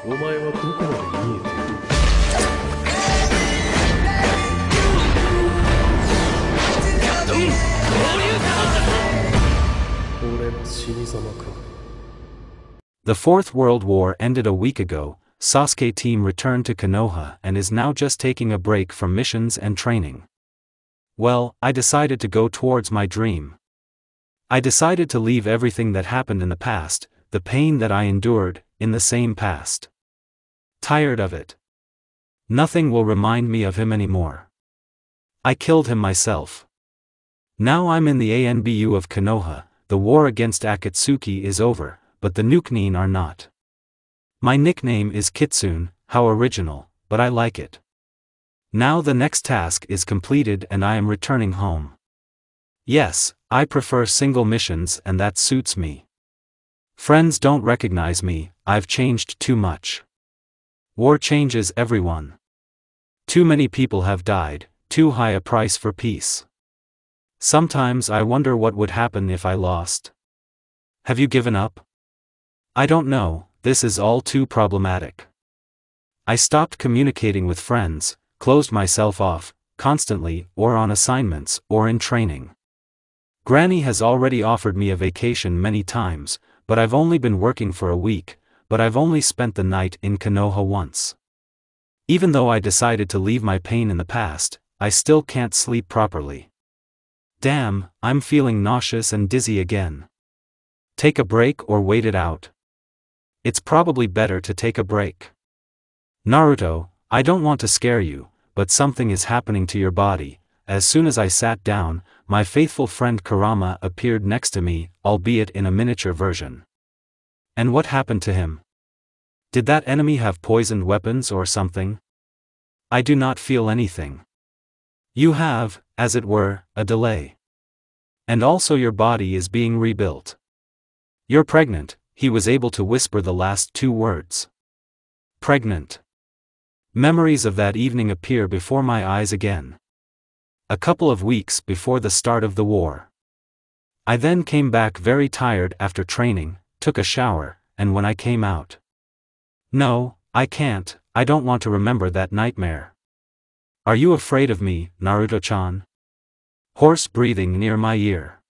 お前はどこまで見えている。俺の死に様か。The Fourth World War ended a week ago. Sasuke team returned to Konoha and is now just taking a break from missions and training. Well, I decided to go towards my dream. I decided to leave everything that happened in the past, the pain that I endured, in the same past. Tired of it. Nothing will remind me of him anymore. I killed him myself. Now I'm in the ANBU of Konoha. The war against Akatsuki is over, but the Nukenin are not. My nickname is Kitsune. How original, but I like it. Now the next task is completed and I am returning home. Yes, I prefer single missions and that suits me. Friends don't recognize me, I've changed too much. War changes everyone. Too many people have died, too high a price for peace. Sometimes I wonder what would happen if I lost. Have you given up? I don't know, this is all too problematic. I stopped communicating with friends, closed myself off, constantly, or on assignments, or in training. Granny has already offered me a vacation many times, but I've only been working for a week, but I've only spent the night in Konoha once. Even though I decided to leave my pain in the past, I still can't sleep properly. Damn, I'm feeling nauseous and dizzy again. Take a break or wait it out? It's probably better to take a break. Naruto, I don't want to scare you, but something is happening to your body. As soon as I sat down, my faithful friend Kurama appeared next to me, albeit in a miniature version. And what happened to him? Did that enemy have poisoned weapons or something? I do not feel anything. You have, as it were, a delay. And also your body is being rebuilt. You're pregnant, he was able to whisper the last two words. Pregnant. Memories of that evening appear before my eyes again. A couple of weeks before the start of the war. I then came back very tired after training, took a shower, and when I came out. No, I can't, I don't want to remember that nightmare. Are you afraid of me, Naruto-chan? Hoarse breathing near my ear.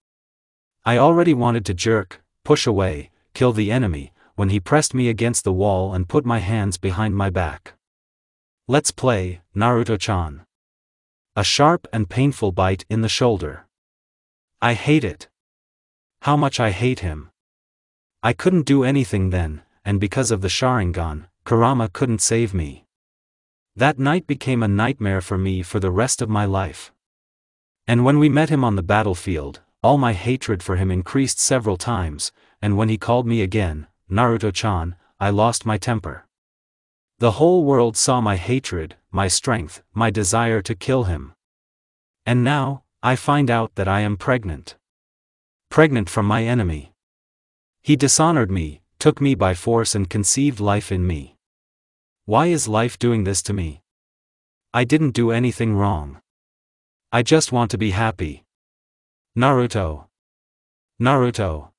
I already wanted to jerk, push away, kill the enemy, when he pressed me against the wall and put my hands behind my back. Let's play, Naruto-chan. A sharp and painful bite in the shoulder. I hate it. How much I hate him. I couldn't do anything then, and because of the Sharingan, Kurama couldn't save me. That night became a nightmare for me for the rest of my life. And when we met him on the battlefield, all my hatred for him increased several times, and when he called me again, Naruto-chan, I lost my temper. The whole world saw my hatred, my strength, my desire to kill him. And now, I find out that I am pregnant. Pregnant from my enemy. He dishonored me, took me by force and conceived life in me. Why is life doing this to me? I didn't do anything wrong. I just want to be happy. Naruto. Naruto.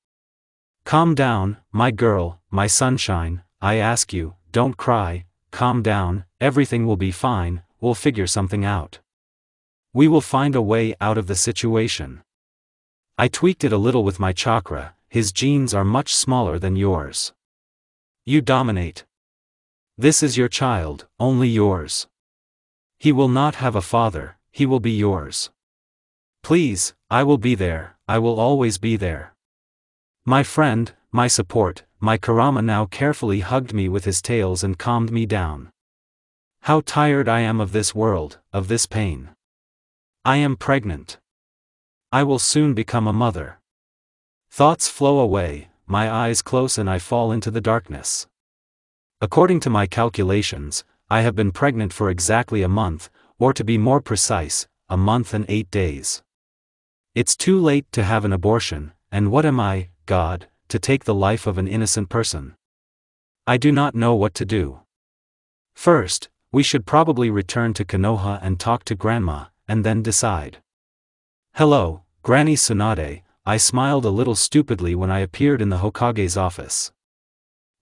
Calm down, my girl, my sunshine, I ask you, don't cry, calm down, everything will be fine, we'll figure something out. We will find a way out of the situation. I tweaked it a little with my chakra, his genes are much smaller than yours. You dominate. This is your child, only yours. He will not have a father, he will be yours. Please, I will be there, I will always be there. My friend, my support, my Kurama now carefully hugged me with his tails and calmed me down. How tired I am of this world, of this pain. I am pregnant. I will soon become a mother. Thoughts flow away, my eyes close and I fall into the darkness. According to my calculations, I have been pregnant for exactly a month, or to be more precise, a month and 8 days. It's too late to have an abortion, and what am I, God, to take the life of an innocent person? I do not know what to do. First, we should probably return to Konoha and talk to Grandma, and then decide. Hello, Granny Tsunade, I smiled a little stupidly when I appeared in the Hokage's office.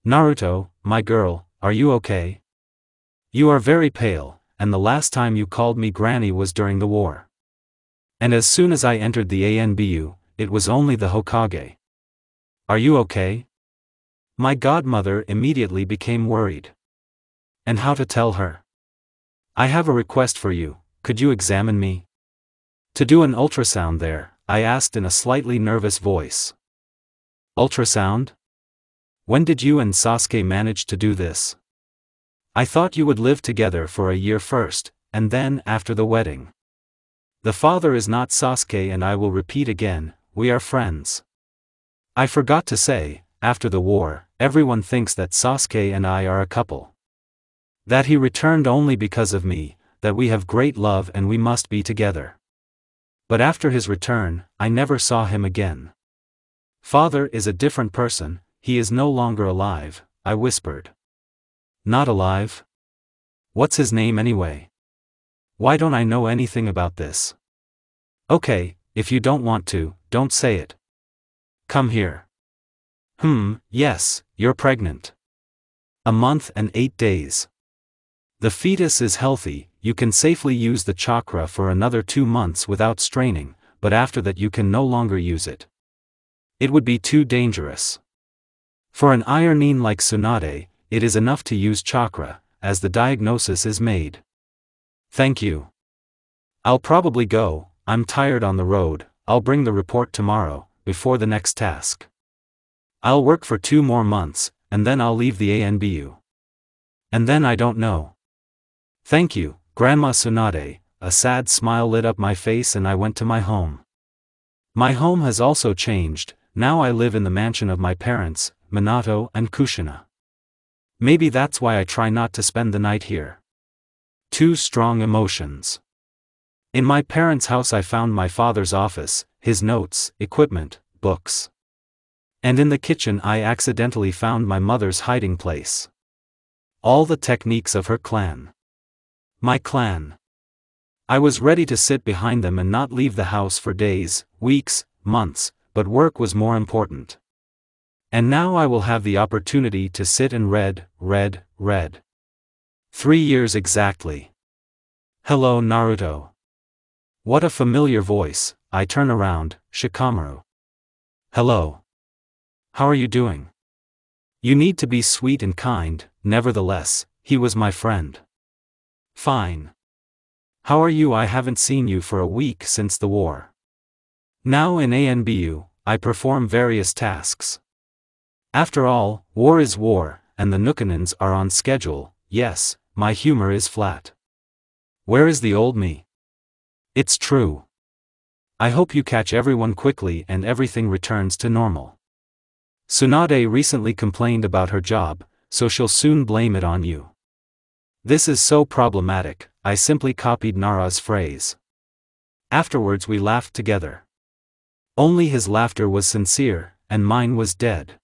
Naruto, my girl, are you okay? You are very pale, and the last time you called me Granny was during the war. And as soon as I entered the ANBU, it was only the Hokage. Are you okay? My godmother immediately became worried. And how to tell her? I have a request for you, could you examine me? To do an ultrasound there, I asked in a slightly nervous voice. Ultrasound? When did you and Sasuke manage to do this? I thought you would live together for a year first, and then after the wedding. The father is not Sasuke, and I will repeat again, we are friends. I forgot to say, after the war, everyone thinks that Sasuke and I are a couple. That he returned only because of me, that we have great love and we must be together. But after his return, I never saw him again. Father is a different person, he is no longer alive, I whispered. Not alive? What's his name anyway? Why don't I know anything about this? Okay, if you don't want to, don't say it. Come here. Yes, you're pregnant. A month and 8 days. The fetus is healthy, you can safely use the chakra for another 2 months without straining, but after that you can no longer use it. It would be too dangerous. For an ironine like Tsunade, it is enough to use chakra, as the diagnosis is made. Thank you. I'll probably go, I'm tired on the road, I'll bring the report tomorrow, before the next task. I'll work for 2 more months, and then I'll leave the ANBU. And then I don't know. Thank you, Grandma Tsunade. A sad smile lit up my face and I went to my home. My home has also changed, now I live in the mansion of my parents, Minato and Kushina. Maybe that's why I try not to spend the night here. 2 strong emotions. In my parents' house I found my father's office, his notes, equipment, books. And in the kitchen I accidentally found my mother's hiding place. All the techniques of her clan. My clan. I was ready to sit behind them and not leave the house for days, weeks, months, but work was more important. And now I will have the opportunity to sit and read. 3 years exactly. Hello Naruto. What a familiar voice. I turn around, Shikamaru. Hello. How are you doing? You need to be sweet and kind, nevertheless, he was my friend. Fine. How are you? I haven't seen you for a week since the war. Now in ANBU, I perform various tasks. After all, war is war, and the Nukanins are on schedule. Yes, my humor is flat. Where is the old me? It's true. I hope you catch everyone quickly and everything returns to normal. Tsunade recently complained about her job, so she'll soon blame it on you. This is so problematic, I simply copied Nara's phrase. Afterwards we laughed together. Only his laughter was sincere, and mine was dead.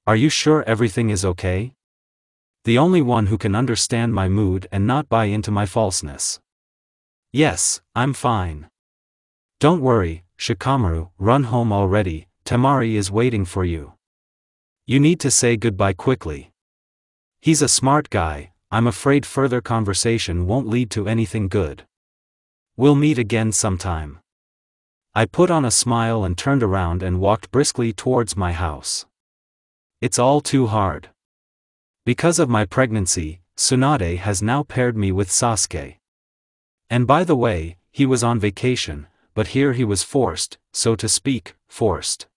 Are you sure everything is okay? The only one who can understand my mood and not buy into my falseness. Yes, I'm fine. Don't worry, Shikamaru, run home already, Temari is waiting for you. You need to say goodbye quickly. He's a smart guy, I'm afraid further conversation won't lead to anything good. We'll meet again sometime. I put on a smile and turned around and walked briskly towards my house. It's all too hard. Because of my pregnancy, Tsunade has now paired me with Sasuke. And by the way, he was on vacation, but here he was forced, so to speak, forced.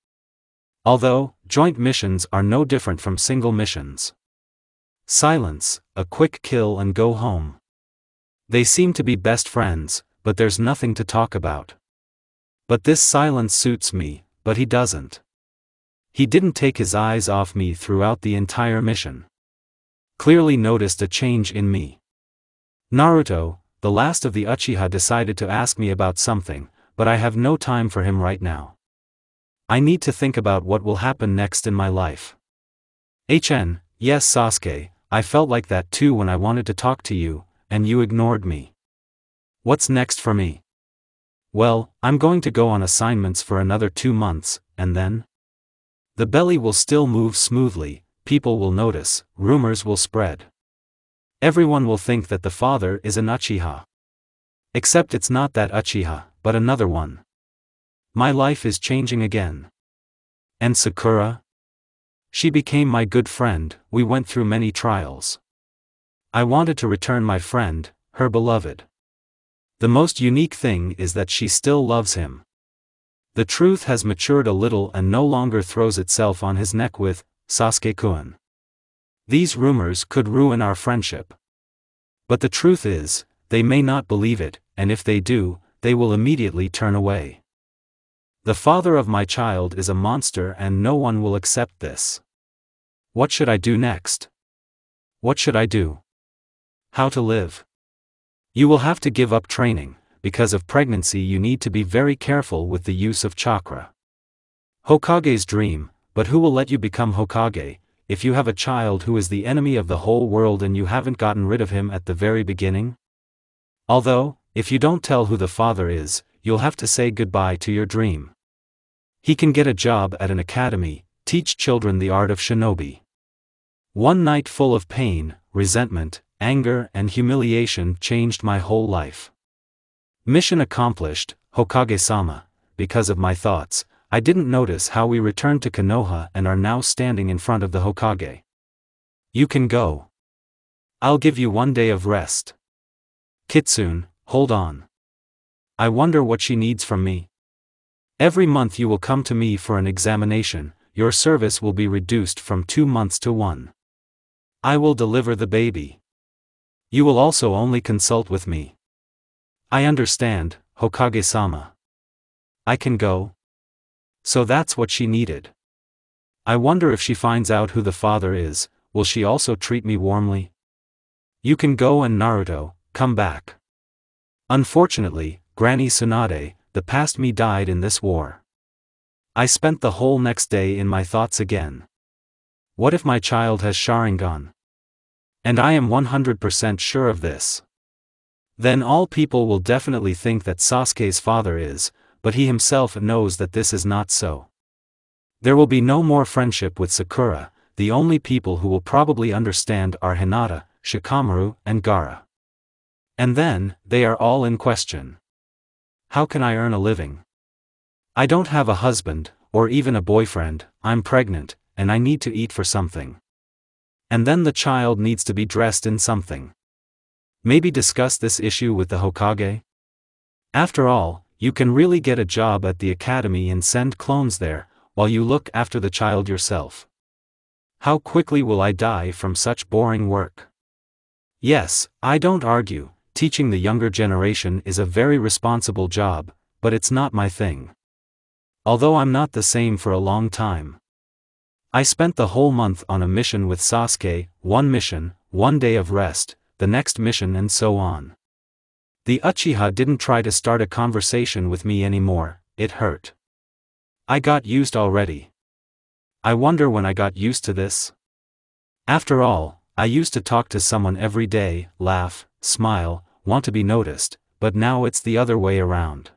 Although, joint missions are no different from single missions. Silence, a quick kill and go home. They seem to be best friends, but there's nothing to talk about. But this silence suits me, but he doesn't. He didn't take his eyes off me throughout the entire mission. Clearly noticed a change in me. Naruto, the last of the Uchiha, decided to ask me about something, but I have no time for him right now. I need to think about what will happen next in my life. Yes Sasuke, I felt like that too when I wanted to talk to you, and you ignored me. What's next for me? Well, I'm going to go on assignments for another 2 months, and then? The belly will still move smoothly, people will notice, rumors will spread. Everyone will think that the father is an Uchiha. Except it's not that Uchiha, but another one. My life is changing again. And Sakura? She became my good friend, we went through many trials. I wanted to return my friend, her beloved. The most unique thing is that she still loves him. The truth has matured a little and no longer throws itself on his neck with, Sasuke-kun. These rumors could ruin our friendship. But the truth is, they may not believe it, and if they do, they will immediately turn away. The father of my child is a monster and no one will accept this. What should I do next? What should I do? How to live? You will have to give up training. Because of pregnancy you need to be very careful with the use of chakra. Hokage's dream, but who will let you become Hokage, if you have a child who is the enemy of the whole world and you haven't gotten rid of him at the very beginning? Although, if you don't tell who the father is, you'll have to say goodbye to your dream. He can get a job at an academy, teach children the art of shinobi. One night full of pain, resentment, anger and humiliation changed my whole life. Mission accomplished, Hokage-sama. Because of my thoughts, I didn't notice how we returned to Konoha and are now standing in front of the Hokage. You can go. I'll give you 1 day of rest. Kitsune, hold on. I wonder what she needs from me. Every month you will come to me for an examination, your service will be reduced from 2 months to 1. I will deliver the baby. You will also only consult with me. I understand, Hokage-sama. I can go? So that's what she needed. I wonder if she finds out who the father is, will she also treat me warmly? You can go and Naruto, come back. Unfortunately, Granny Tsunade, the past me died in this war. I spent the whole next day in my thoughts again. What if my child has Sharingan? And I am 100% sure of this. Then all people will definitely think that Sasuke's father is, but he himself knows that this is not so. There will be no more friendship with Sakura, the only people who will probably understand are Hinata, Shikamaru, and Gaara. And then, they are all in question. How can I earn a living? I don't have a husband, or even a boyfriend, I'm pregnant, and I need to eat for something. And then the child needs to be dressed in something. Maybe discuss this issue with the Hokage? After all, you can really get a job at the academy and send clones there, while you look after the child yourself. How quickly will I die from such boring work? Yes, I don't argue, teaching the younger generation is a very responsible job, but it's not my thing. Although I'm not the same for a long time. I spent the whole month on a mission with Sasuke, 1 mission, 1 day of rest, the next mission and so on. The Uchiha didn't try to start a conversation with me anymore, it hurt. I got used already. I wonder when I got used to this. After all, I used to talk to someone every day, laugh, smile, want to be noticed, but now it's the other way around.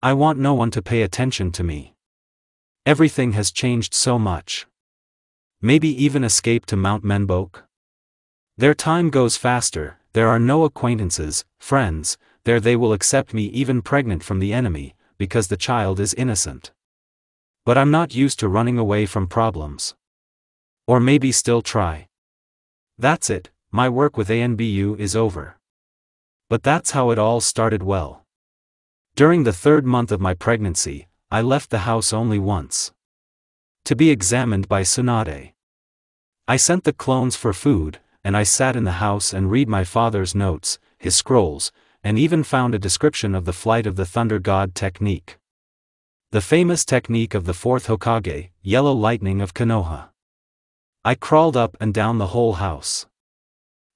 I want no one to pay attention to me. Everything has changed so much. Maybe even escape to Mount Menboke? Their time goes faster, there are no acquaintances, friends, there they will accept me even pregnant from the enemy, because the child is innocent. But I'm not used to running away from problems. Or maybe still try. That's it, my work with ANBU is over. But that's how it all started well. During the 3rd month of my pregnancy, I left the house only once. To be examined by Tsunade. I sent the clones for food, and I sat in the house and read my father's notes, his scrolls, and even found a description of the flight of the Thunder God technique. The famous technique of the 4th Hokage, Yellow Lightning of Konoha. I crawled up and down the whole house.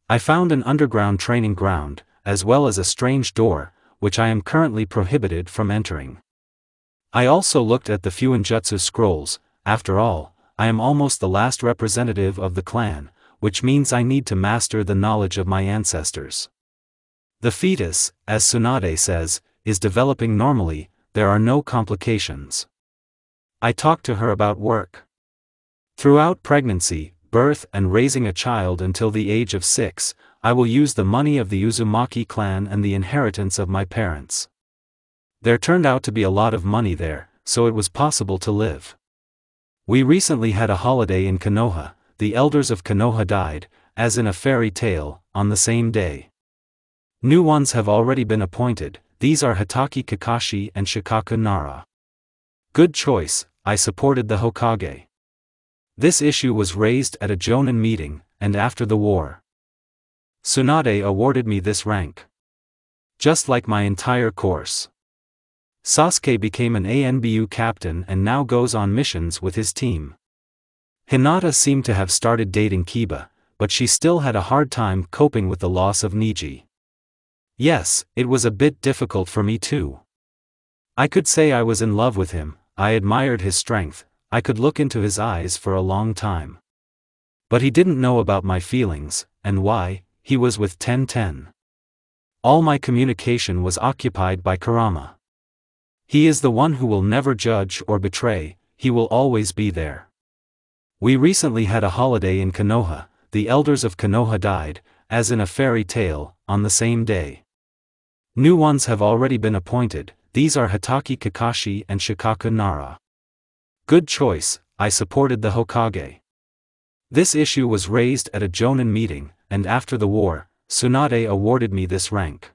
I found an underground training ground, as well as a strange door, which I am currently prohibited from entering. I also looked at the Fuinjutsu scrolls. After all, I am almost the last representative of the clan, which means I need to master the knowledge of my ancestors. The fetus, as Tsunade says, is developing normally, there are no complications. I talked to her about work. Throughout pregnancy, birth and raising a child until the age of 6, I will use the money of the Uzumaki clan and the inheritance of my parents. There turned out to be a lot of money there, so it was possible to live. We recently had a holiday in Konoha. The elders of Konoha died, as in a fairy tale, on the same day. New ones have already been appointed. These are Hitaki Kakashi and Shikaku Nara. Good choice, I supported the Hokage. This issue was raised at a Jonin meeting, and after the war, Tsunade awarded me this rank. Just like my entire course. Sasuke became an ANBU captain and now goes on missions with his team. Hinata seemed to have started dating Kiba, but she still had a hard time coping with the loss of Niji. Yes, it was a bit difficult for me too. I could say I was in love with him, I admired his strength, I could look into his eyes for a long time. But he didn't know about my feelings, and why. He was with Ten. All my communication was occupied by Kurama. He is the one who will never judge or betray, he will always be there. We recently had a holiday in Konoha. The elders of Konoha died, as in a fairy tale, on the same day. New ones have already been appointed. These are Hitaki Kakashi and Shikaku Nara. Good choice, I supported the Hokage. This issue was raised at a Jonin meeting, and after the war, Tsunade awarded me this rank.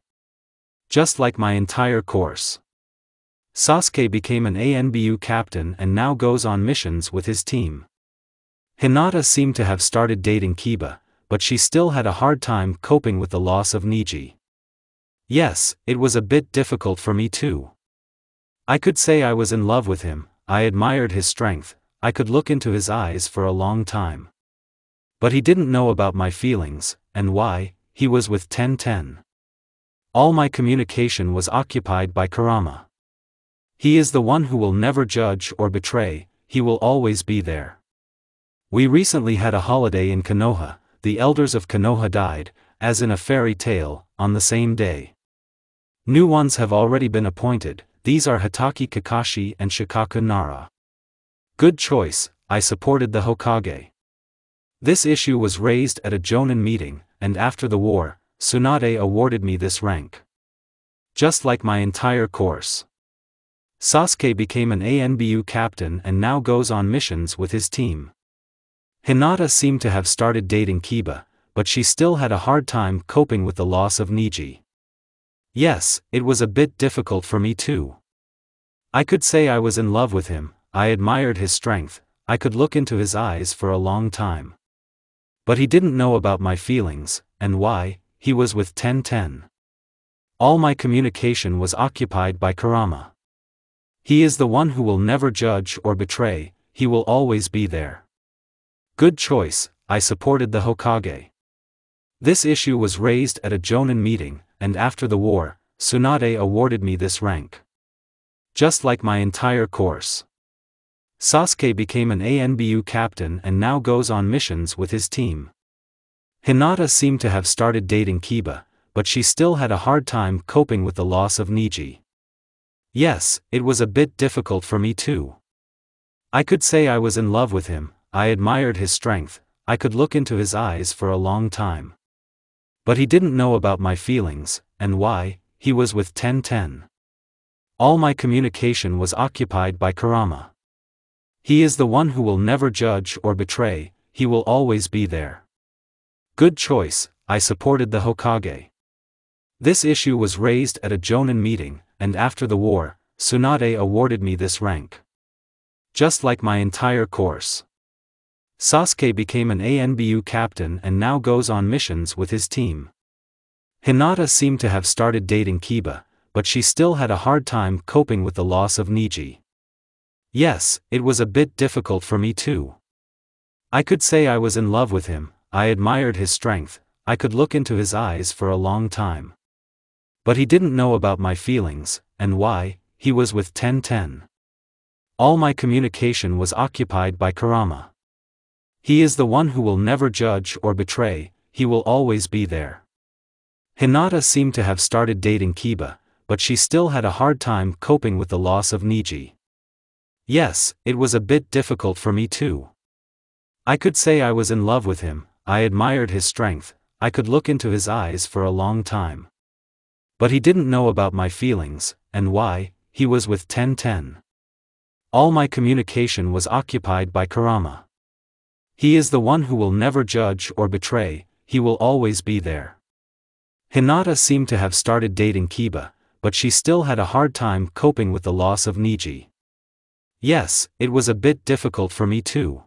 Just like my entire course. Sasuke became an ANBU captain and now goes on missions with his team. Hinata seemed to have started dating Kiba, but she still had a hard time coping with the loss of Niji. Yes, it was a bit difficult for me too. I could say I was in love with him, I admired his strength, I could look into his eyes for a long time. But he didn't know about my feelings, and why. He was with Ten. All my communication was occupied by Kurama. He is the one who will never judge or betray, he will always be there. We recently had a holiday in Konoha. The elders of Konoha died, as in a fairy tale, on the same day. New ones have already been appointed. These are Hitaki Kakashi and Shikaku Nara. Good choice, I supported the Hokage. This issue was raised at a Jonin meeting, and after the war, Tsunade awarded me this rank. Just like my entire course. Sasuke became an ANBU captain and now goes on missions with his team. Hinata seemed to have started dating Kiba, but she still had a hard time coping with the loss of Niji. Yes, it was a bit difficult for me too. I could say I was in love with him, I admired his strength, I could look into his eyes for a long time. But he didn't know about my feelings, and why. He was with Ten. All my communication was occupied by Kurama. He is the one who will never judge or betray, he will always be there. Good choice, I supported the Hokage. This issue was raised at a Jonin meeting, and after the war, Tsunade awarded me this rank. Just like my entire course. Sasuke became an ANBU captain and now goes on missions with his team. Hinata seemed to have started dating Kiba, but she still had a hard time coping with the loss of Niji. Yes, it was a bit difficult for me too. I could say I was in love with him, I admired his strength, I could look into his eyes for a long time. But he didn't know about my feelings, and why. He was with Ten. All my communication was occupied by Kurama. He is the one who will never judge or betray, he will always be there. Good choice, I supported the Hokage. This issue was raised at a Jonin meeting, and after the war, Tsunade awarded me this rank. Just like my entire course. Sasuke became an ANBU captain and now goes on missions with his team. Hinata seemed to have started dating Kiba, but she still had a hard time coping with the loss of Niji. Yes, it was a bit difficult for me too. I could say I was in love with him, I admired his strength, I could look into his eyes for a long time. But he didn't know about my feelings, and why. He was with Ten. All my communication was occupied by Kurama. He is the one who will never judge or betray, he will always be there. Hinata seemed to have started dating Kiba, but she still had a hard time coping with the loss of Niji. Yes, it was a bit difficult for me too. I could say I was in love with him, I admired his strength, I could look into his eyes for a long time. But he didn't know about my feelings, and why. He was with 1010. All my communication was occupied by Kurama. He is the one who will never judge or betray, he will always be there. Hinata seemed to have started dating Kiba, but she still had a hard time coping with the loss of Niji. Yes, it was a bit difficult for me too.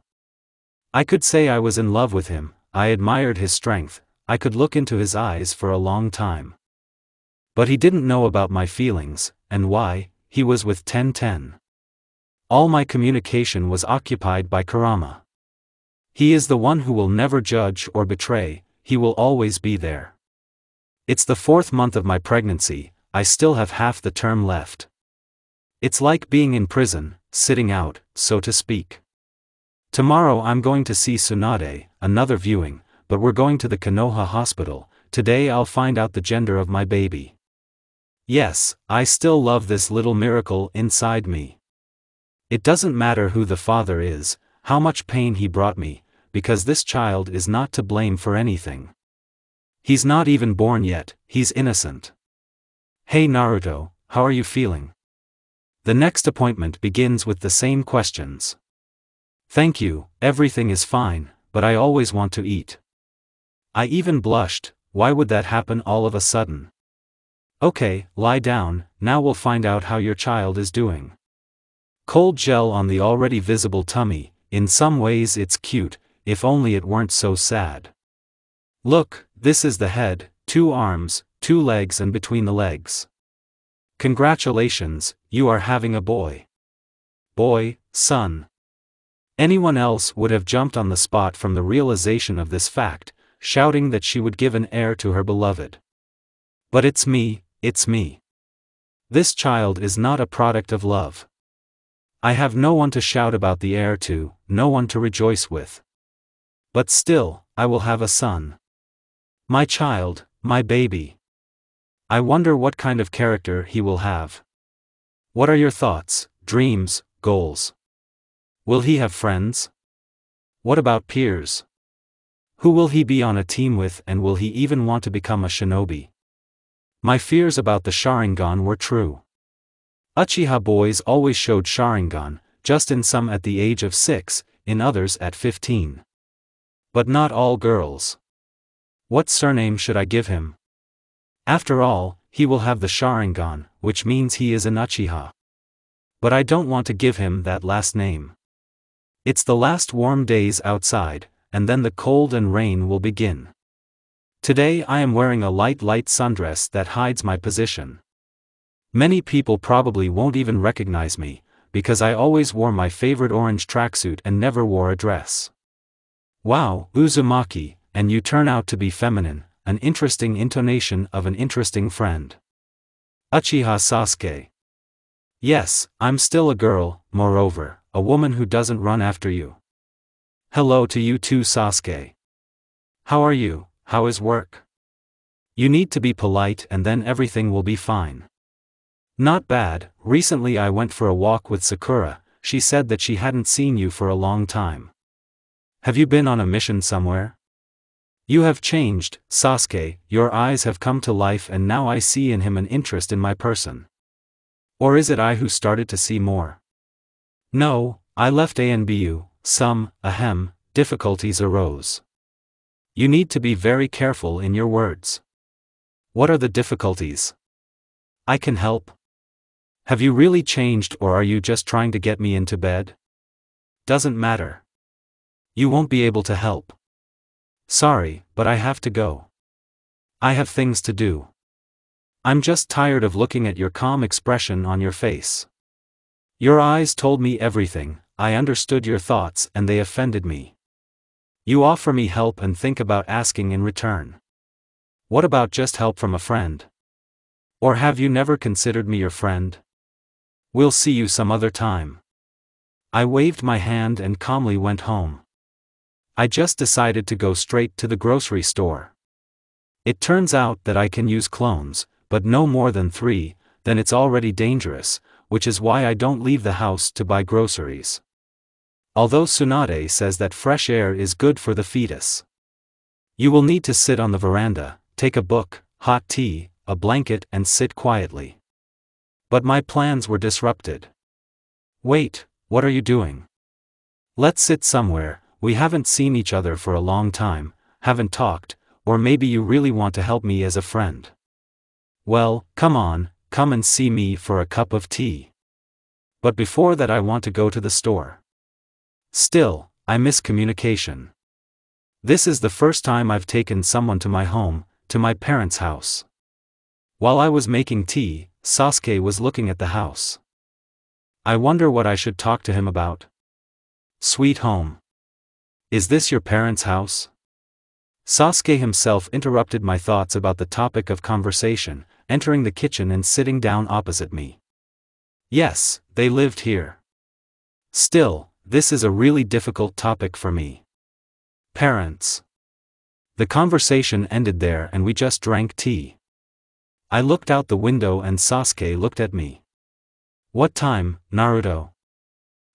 I could say I was in love with him, I admired his strength, I could look into his eyes for a long time. But he didn't know about my feelings, and why. He was with 1010. All my communication was occupied by Kurama. He is the one who will never judge or betray, he will always be there. It's the 4th month of my pregnancy, I still have half the term left. It's like being in prison, sitting out, so to speak. Tomorrow I'm going to see Tsunade, another viewing, but we're going to the Konoha hospital. Today I'll find out the gender of my baby. Yes, I still love this little miracle inside me. It doesn't matter who the father is, how much pain he brought me, because this child is not to blame for anything. He's not even born yet, he's innocent. Hey Naruto, how are you feeling? The next appointment begins with the same questions. Thank you, everything is fine, but I always want to eat. I even blushed, why would that happen all of a sudden? Okay, lie down, now we'll find out how your child is doing. Cold gel on the already visible tummy, in some ways it's cute, if only it weren't so sad. Look, this is the head, 2 arms, 2 legs and between the legs. Congratulations, you are having a boy. Boy, son. Anyone else would have jumped on the spot from the realization of this fact, shouting that she would give an heir to her beloved. But it's me, it's me. This child is not a product of love. I have no one to shout about the heir to, no one to rejoice with. But still, I will have a son. My child, my baby. I wonder what kind of character he will have. What are your thoughts, dreams, goals? Will he have friends? What about peers? Who will he be on a team with, and will he even want to become a shinobi? My fears about the Sharingan were true. Uchiha boys always showed Sharingan, just in some at the age of 6, in others at 15. But not all girls. What surname should I give him? After all, he will have the Sharingan, which means he is an Uchiha. But I don't want to give him that last name. It's the last warm days outside, and then the cold and rain will begin. Today I am wearing a light sundress that hides my position. Many people probably won't even recognize me, because I always wore my favorite orange tracksuit and never wore a dress. Wow, Uzumaki, and you turn out to be feminine, an interesting intonation of an interesting friend. Uchiha Sasuke. Yes, I'm still a girl, moreover, a woman who doesn't run after you. Hello to you too, Sasuke. How are you? How is work? You need to be polite and then everything will be fine. Not bad. Recently I went for a walk with Sakura, she said that she hadn't seen you for a long time. Have you been on a mission somewhere? You have changed, Sasuke, your eyes have come to life and now I see in him an interest in my person. Or is it I who started to see more? No, I left ANBU, difficulties arose. You need to be very careful in your words. What are the difficulties? I can help. Have you really changed or are you just trying to get me into bed? Doesn't matter. You won't be able to help. Sorry, but I have to go. I have things to do. I'm just tired of looking at your calm expression on your face. Your eyes told me everything, I understood your thoughts and they offended me. You offer me help and think about asking in return. What about just help from a friend? Or have you never considered me your friend? We'll see you some other time. I waved my hand and calmly went home. I just decided to go straight to the grocery store. It turns out that I can use clones, but no more than 3, then it's already dangerous, which is why I don't leave the house to buy groceries. Although Tsunade says that fresh air is good for the fetus. You will need to sit on the veranda, take a book, hot tea, a blanket and sit quietly. But my plans were disrupted. Wait, what are you doing? Let's sit somewhere, we haven't seen each other for a long time, haven't talked, or maybe you really want to help me as a friend. Well, come on, come and see me for a cup of tea. But before that I want to go to the store. Still, I miss communication. This is the first time I've taken someone to my home, to my parents' house. While I was making tea, Sasuke was looking at the house. I wonder what I should talk to him about. Sweet home. Is this your parents' house? Sasuke himself interrupted my thoughts about the topic of conversation, entering the kitchen and sitting down opposite me. Yes, they lived here. Still, this is a really difficult topic for me. Parents. The conversation ended there and we just drank tea. I looked out the window and Sasuke looked at me. What time, Naruto?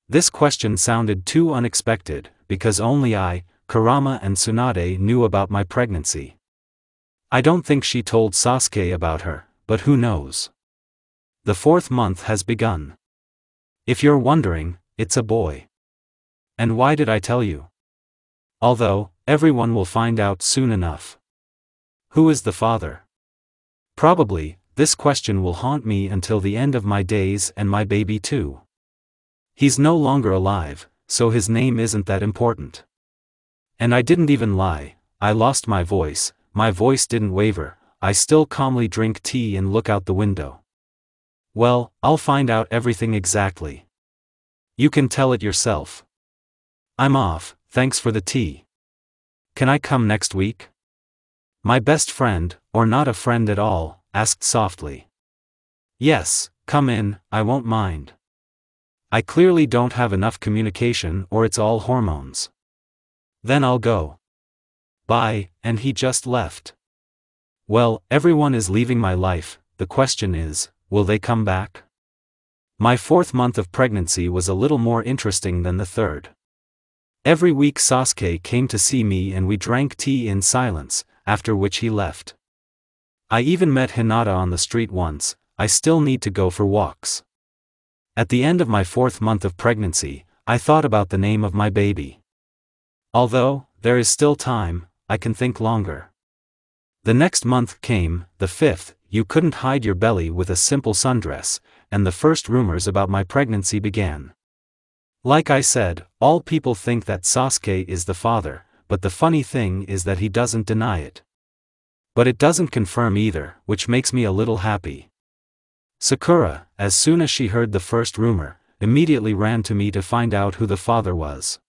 This question sounded too unexpected, because only I, Kurama and Tsunade knew about my pregnancy. I don't think she told Sasuke about her, but who knows? The 4th month has begun. If you're wondering, it's a boy. And why did I tell you? Although, everyone will find out soon enough. Who is the father? Probably, this question will haunt me until the end of my days and my baby too. He's no longer alive, so his name isn't that important. And I didn't even lie, I lost my voice didn't waver, I still calmly drink tea and look out the window. Well, I'll find out everything exactly. You can tell it yourself. I'm off, thanks for the tea. Can I come next week? My best friend, or not a friend at all, asked softly. Yes, come in, I won't mind. I clearly don't have enough communication or it's all hormones. Then I'll go. Bye, and he just left. Well, everyone is leaving my life, the question is, will they come back? My 4th month of pregnancy was a little more interesting than the 3rd. Every week Sasuke came to see me and we drank tea in silence, after which he left. I even met Hinata on the street once, I still need to go for walks. At the end of my 4th month of pregnancy, I thought about the name of my baby. Although, there is still time, I can think longer. The next month came, the 5th, you couldn't hide your belly with a simple sundress, and the first rumors about my pregnancy began. Like I said, all people think that Sasuke is the father, but the funny thing is that he doesn't deny it. But it doesn't confirm either, which makes me a little happy. Sakura, as soon as she heard the first rumor, immediately ran to me to find out who the father was.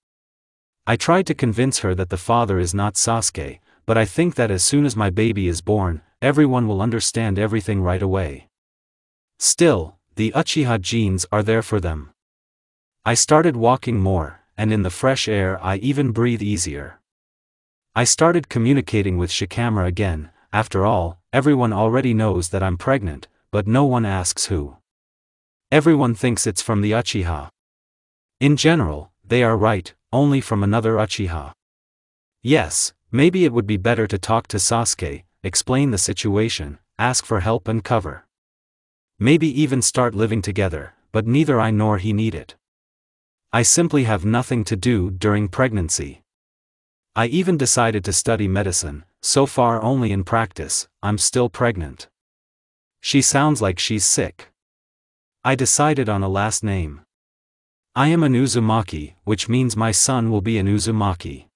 I tried to convince her that the father is not Sasuke, but I think that as soon as my baby is born, everyone will understand everything right away. Still, the Uchiha genes are there for them. I started walking more, and in the fresh air I even breathe easier. I started communicating with Shikamaru again. After all, everyone already knows that I'm pregnant, but no one asks who. Everyone thinks it's from the Uchiha. In general, they are right, only from another Uchiha. Yes, maybe it would be better to talk to Sasuke, explain the situation, ask for help and cover. Maybe even start living together, but neither I nor he need it. I simply have nothing to do during pregnancy. I even decided to study medicine, so far only in practice, I'm still pregnant. She sounds like she's sick. I decided on a last name. I am an Uzumaki, which means my son will be an Uzumaki.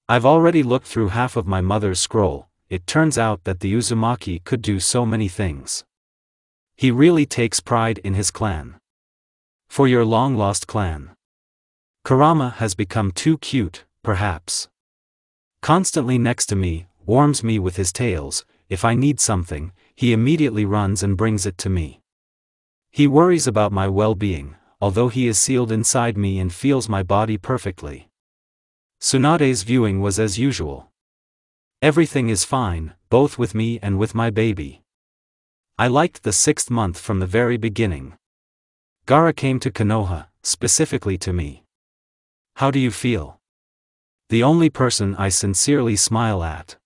I've already looked through half of my mother's scroll, it turns out that the Uzumaki could do so many things. He really takes pride in his clan. For your long-lost clan. Kurama has become too cute, perhaps. Constantly next to me, warms me with his tails, if I need something, he immediately runs and brings it to me. He worries about my well-being, although he is sealed inside me and feels my body perfectly. Tsunade's viewing was as usual. Everything is fine, both with me and with my baby. I liked the 6th month from the very beginning. Gaara came to Konoha, specifically to me. How do you feel? The only person I sincerely smile at.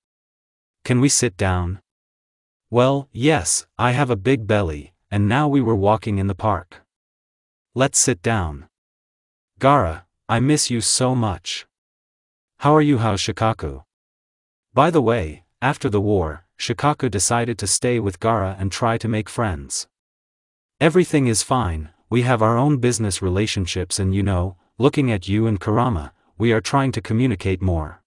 Can we sit down? Well, yes, I have a big belly, and now we were walking in the park. Let's sit down. Gaara, I miss you so much. How are you? How's Shikaku? By the way, after the war, Shikaku decided to stay with Gaara and try to make friends. Everything is fine, we have our own business relationships and looking at you and Kurama, we are trying to communicate more.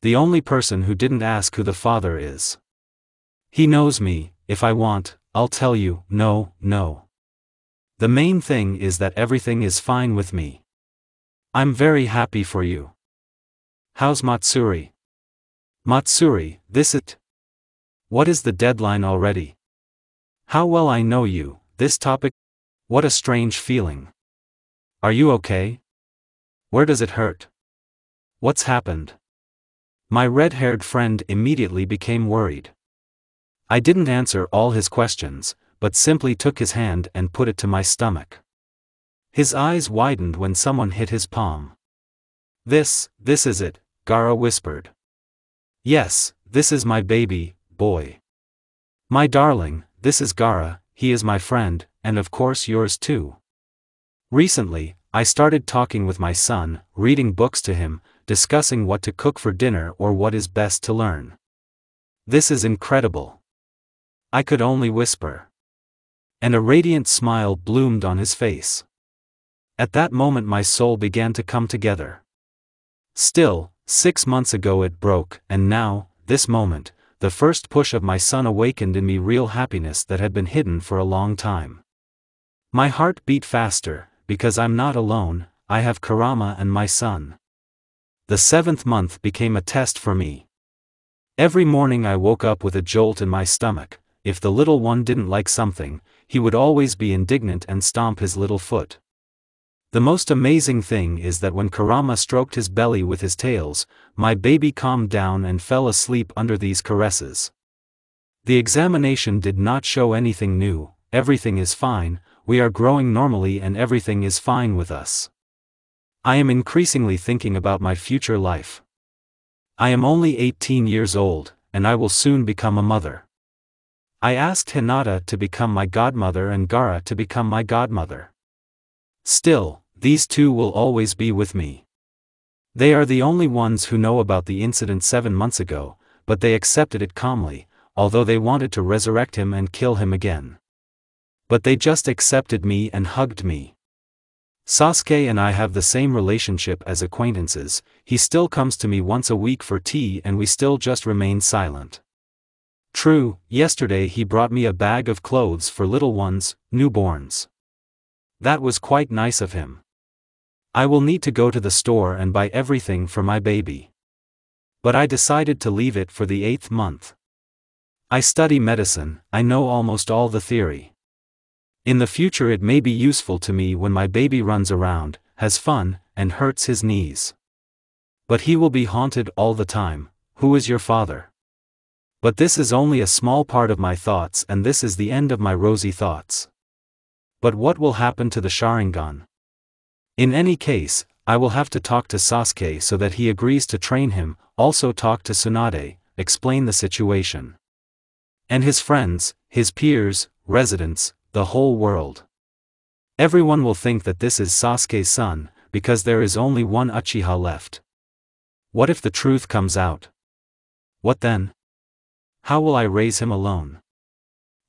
The only person who didn't ask who the father is. He knows me, if I want, I'll tell you, no. The main thing is that everything is fine with me. I'm very happy for you. How's Matsuri? Matsuri, this it. What is the deadline already? How well I know you, this topic. What a strange feeling. Are you okay? Where does it hurt? What's happened? My red-haired friend immediately became worried. I didn't answer all his questions, but simply took his hand and put it to my stomach. His eyes widened when someone hit his palm. This is it, Gaara whispered. Yes, this is my baby, boy. My darling, this is Gaara, he is my friend, and of course yours too. Recently, I started talking with my son, reading books to him, discussing what to cook for dinner or what is best to learn. This is incredible. I could only whisper. And a radiant smile bloomed on his face. At that moment my soul began to come together. Still, 6 months ago it broke, and now, this moment, the first push of my son awakened in me real happiness that had been hidden for a long time. My heart beat faster, because I'm not alone, I have Kurama and my son. The 7th month became a test for me. Every morning I woke up with a jolt in my stomach. If the little one didn't like something, he would always be indignant and stomp his little foot. The most amazing thing is that when Kurama stroked his belly with his tails, my baby calmed down and fell asleep under these caresses. The examination did not show anything new, everything is fine, we are growing normally and everything is fine with us. I am increasingly thinking about my future life. I am only 18 years old, and I will soon become a mother. I asked Hinata to become my godmother and Gaara to become my godmother. Still, these two will always be with me. They are the only ones who know about the incident 7 months ago, but they accepted it calmly, although they wanted to resurrect him and kill him again. But they just accepted me and hugged me. Sasuke and I have the same relationship as acquaintances, he still comes to me once a week for tea and we still just remain silent. True, yesterday he brought me a bag of clothes for little ones, newborns. That was quite nice of him. I will need to go to the store and buy everything for my baby. But I decided to leave it for the 8th month. I study medicine, I know almost all the theory. In the future it may be useful to me when my baby runs around, has fun, and hurts his knees. But he will be haunted all the time. Who is your father? But this is only a small part of my thoughts and this is the end of my rosy thoughts. But what will happen to the Sharingan? In any case, I will have to talk to Sasuke so that he agrees to train him, also talk to Tsunade, explain the situation. And his friends, his peers, residents, the whole world. Everyone will think that this is Sasuke's son, because there is only one Uchiha left. What if the truth comes out? What then? How will I raise him alone?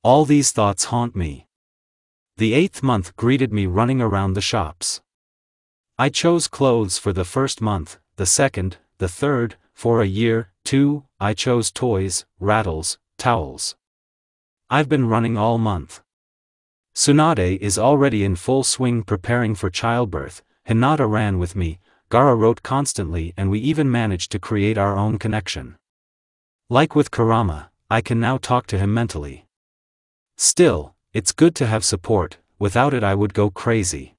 All these thoughts haunt me. The 8th month greeted me running around the shops. I chose clothes for the 1st month, the 2nd, the 3rd, for a year, 2, I chose toys, rattles, towels. I've been running all month. Tsunade is already in full swing preparing for childbirth, Hinata ran with me, Gaara wrote constantly and we even managed to create our own connection. Like with Kurama, I can now talk to him mentally. Still, it's good to have support, without it I would go crazy.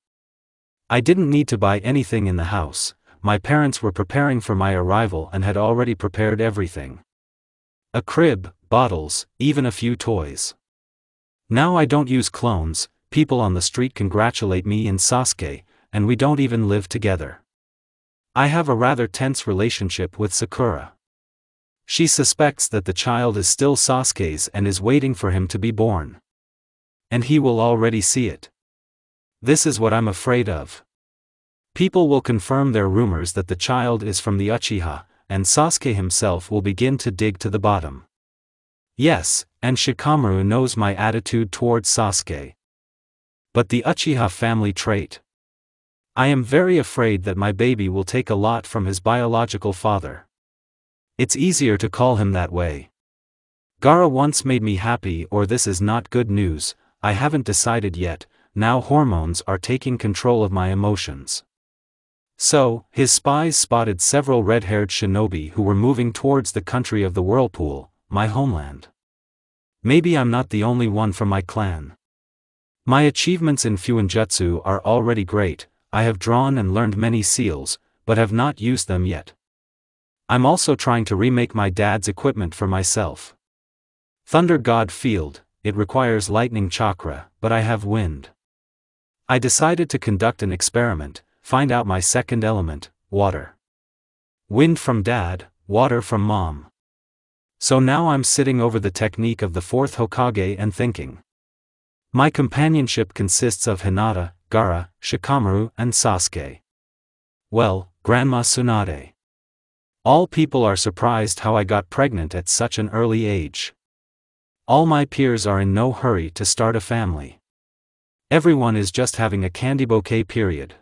I didn't need to buy anything in the house, my parents were preparing for my arrival and had already prepared everything. A crib, bottles, even a few toys. Now I don't use clones, people on the street congratulate me and Sasuke, and we don't even live together. I have a rather tense relationship with Sakura. She suspects that the child is still Sasuke's and is waiting for him to be born. And he will already see it. This is what I'm afraid of. People will confirm their rumors that the child is from the Uchiha, and Sasuke himself will begin to dig to the bottom. Yes, and Shikamaru knows my attitude towards Sasuke. But the Uchiha family trait. I am very afraid that my baby will take a lot from his biological father. It's easier to call him that way. Gaara once made me happy, or this is not good news. I haven't decided yet. Now hormones are taking control of my emotions. So, his spies spotted several red-haired shinobi who were moving towards the country of the Whirlpool, my homeland. Maybe I'm not the only one from my clan. My achievements in Fuinjutsu are already great. I have drawn and learned many seals, but have not used them yet. I'm also trying to remake my dad's equipment for myself. Thunder God Field, it requires lightning chakra, but I have wind. I decided to conduct an experiment, find out my second element, water. Wind from dad, water from mom. So now I'm sitting over the technique of the fourth Hokage and thinking. My companionship consists of Hinata, Gaara, Shikamaru, and Sasuke. Well, Grandma Tsunade. All people are surprised how I got pregnant at such an early age. All my peers are in no hurry to start a family. Everyone is just having a candy bouquet period.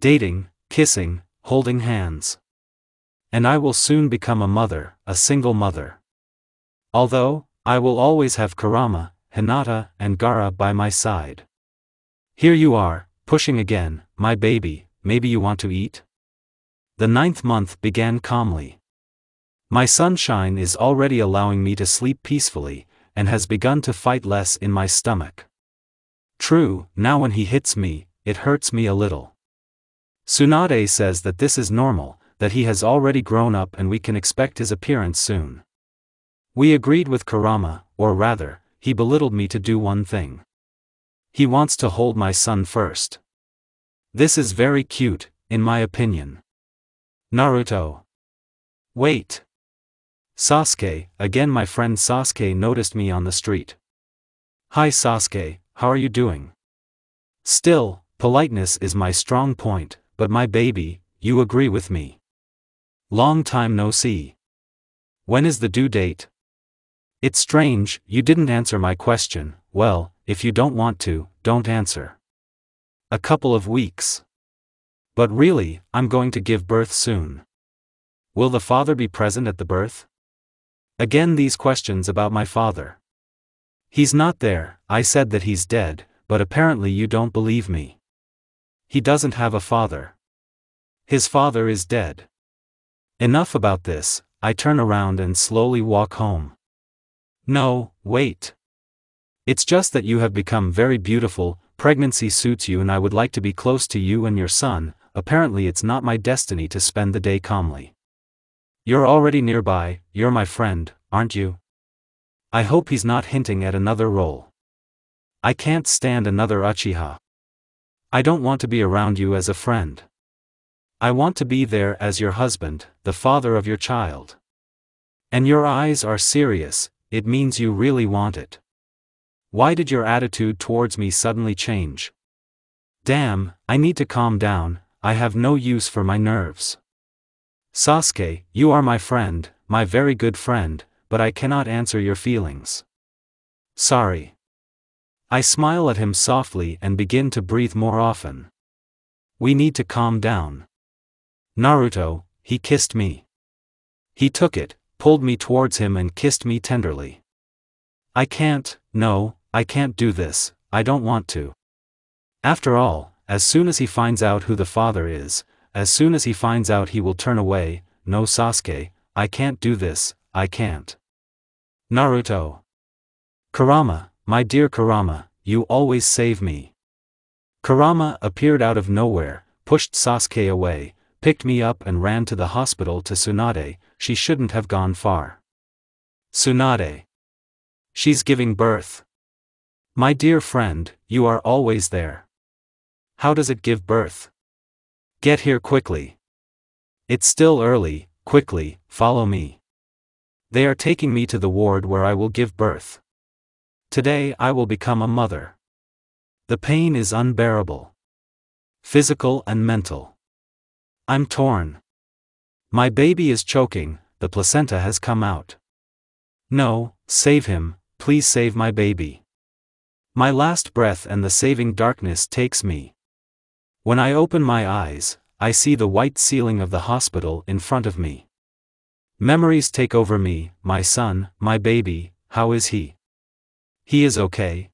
Dating, kissing, holding hands. And I will soon become a mother, a single mother. Although, I will always have Kurama, Hinata, and Gaara by my side. Here you are, pushing again, my baby, maybe you want to eat? The 9th month began calmly. My sunshine is already allowing me to sleep peacefully, and has begun to fight less in my stomach. True, now when he hits me, it hurts me a little. Tsunade says that this is normal, that he has already grown up and we can expect his appearance soon. We agreed with Kurama, or rather, he belittled me to do one thing. He wants to hold my son first. This is very cute, in my opinion. Naruto. Wait. Sasuke, again my friend Sasuke noticed me on the street. Hi Sasuke, how are you doing? Still, politeness is my strong point, but my baby, you agree with me. Long time no see. When is the due date? It's strange, you didn't answer my question. Well, if you don't want to, don't answer. A couple of weeks. But really, I'm going to give birth soon. Will the father be present at the birth? Again these questions about my father. He's not there. I said that he's dead, but apparently you don't believe me. He doesn't have a father. His father is dead. Enough about this, I turn around and slowly walk home. No, wait. It's just that you have become very beautiful, pregnancy suits you and I would like to be close to you and your son. Apparently it's not my destiny to spend the day calmly. You're already nearby, you're my friend, aren't you? I hope he's not hinting at another role. I can't stand another Uchiha. I don't want to be around you as a friend. I want to be there as your husband, the father of your child. And your eyes are serious, it means you really want it. Why did your attitude towards me suddenly change? Damn, I need to calm down, I have no use for my nerves. Sasuke, you are my friend, my very good friend, but I cannot answer your feelings. Sorry. I smile at him softly and begin to breathe more often. We need to calm down. Naruto, he kissed me. He took it, pulled me towards him and kissed me tenderly. I can't, no, I can't do this, I don't want to. After all, as soon as he finds out who the father is, as soon as he finds out he will turn away. No Sasuke, I can't do this, I can't. Naruto. Kurama, my dear Kurama, you always save me. Kurama appeared out of nowhere, pushed Sasuke away, picked me up and ran to the hospital to Tsunade. She shouldn't have gone far. Tsunade. She's giving birth. My dear friend, you are always there. How does it give birth? Get here quickly. It's still early, quickly, follow me. They are taking me to the ward where I will give birth. Today I will become a mother. The pain is unbearable. Physical and mental. I'm torn. My baby is choking, the placenta has come out. No, save him, please save my baby. My last breath and the saving darkness takes me. When I open my eyes, I see the white ceiling of the hospital in front of me. Memories take over me, my son, my baby, how is he? He is okay.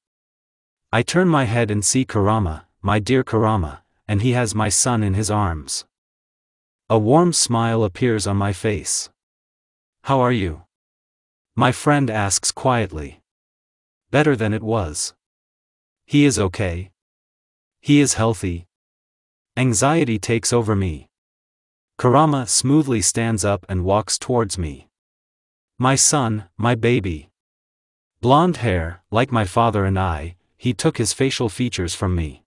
I turn my head and see Kurama, my dear Kurama, and he has my son in his arms. A warm smile appears on my face. How are you? My friend asks quietly. Better than it was. He is okay. He is healthy. Anxiety takes over me. Kurama smoothly stands up and walks towards me. My son, my baby. Blonde hair, like my father and I, he took his facial features from me.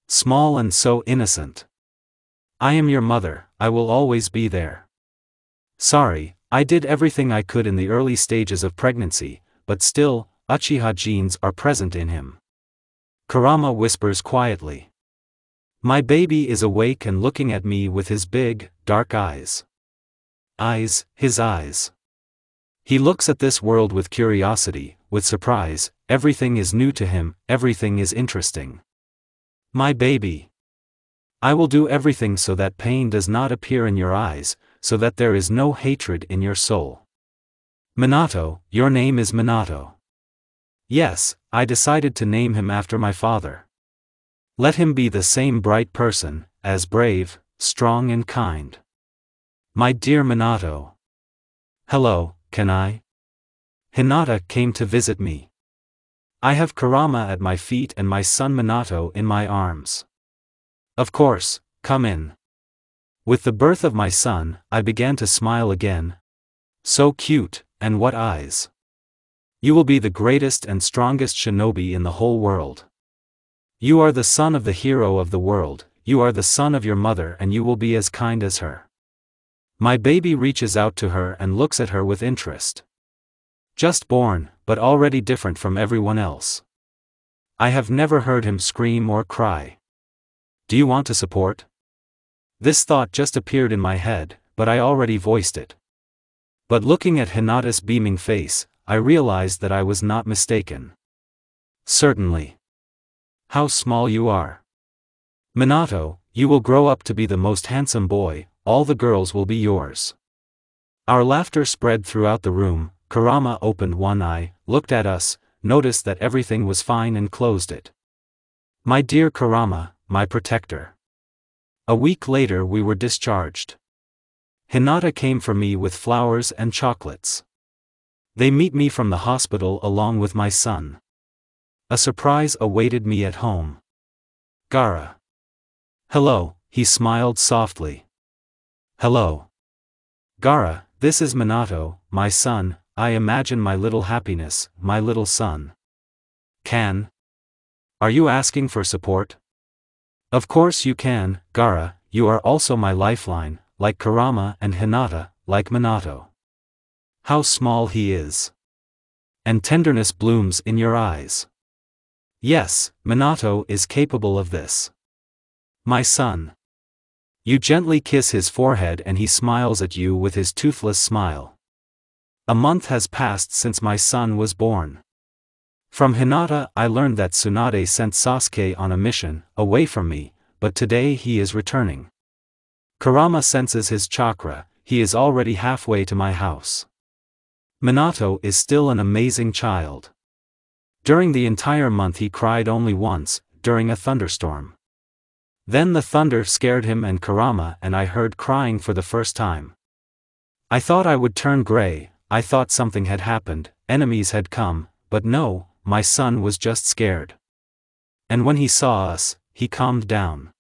Small and so innocent. I am your mother, I will always be there. Sorry, I did everything I could in the early stages of pregnancy, but still, Uchiha genes are present in him. Kurama whispers quietly. My baby is awake and looking at me with his big, dark eyes. His eyes. He looks at this world with curiosity, with surprise, everything is new to him, everything is interesting. My baby. I will do everything so that pain does not appear in your eyes, so that there is no hatred in your soul. Minato, your name is Minato. Yes, I decided to name him after my father. Let him be the same bright person, as brave, strong and kind. My dear Minato. Hello, can I? Hinata came to visit me. I have Kurama at my feet and my son Minato in my arms. Of course, come in. With the birth of my son, I began to smile again. So cute, and what eyes. You will be the greatest and strongest shinobi in the whole world. You are the son of the hero of the world, you are the son of your mother and you will be as kind as her. My baby reaches out to her and looks at her with interest. Just born, but already different from everyone else. I have never heard him scream or cry. Do you want to support? This thought just appeared in my head, but I already voiced it. But looking at Hinata's beaming face, I realized that I was not mistaken. Certainly. How small you are. Minato, you will grow up to be the most handsome boy, all the girls will be yours. Our laughter spread throughout the room. Kurama opened one eye, looked at us, noticed that everything was fine and closed it. My dear Kurama, my protector. A week later we were discharged. Hinata came for me with flowers and chocolates. They meet me from the hospital along with my son. A surprise awaited me at home. Gaara. Hello, he smiled softly. Hello. Gaara, this is Minato, my son, I imagine my little happiness, my little son. Can? Are you asking for support? Of course you can, Gaara, you are also my lifeline, like Kurama and Hinata, like Minato. How small he is. And tenderness blooms in your eyes. Yes, Minato is capable of this. My son. You gently kiss his forehead and he smiles at you with his toothless smile. A month has passed since my son was born. From Hinata I learned that Tsunade sent Sasuke on a mission, away from me, but today he is returning. Kurama senses his chakra, he is already halfway to my house. Minato is still an amazing child. During the entire month he cried only once, during a thunderstorm. Then the thunder scared him and Kurama and I heard crying for the first time. I thought I would turn gray, I thought something had happened, enemies had come, but no, my son was just scared. And when he saw us, he calmed down.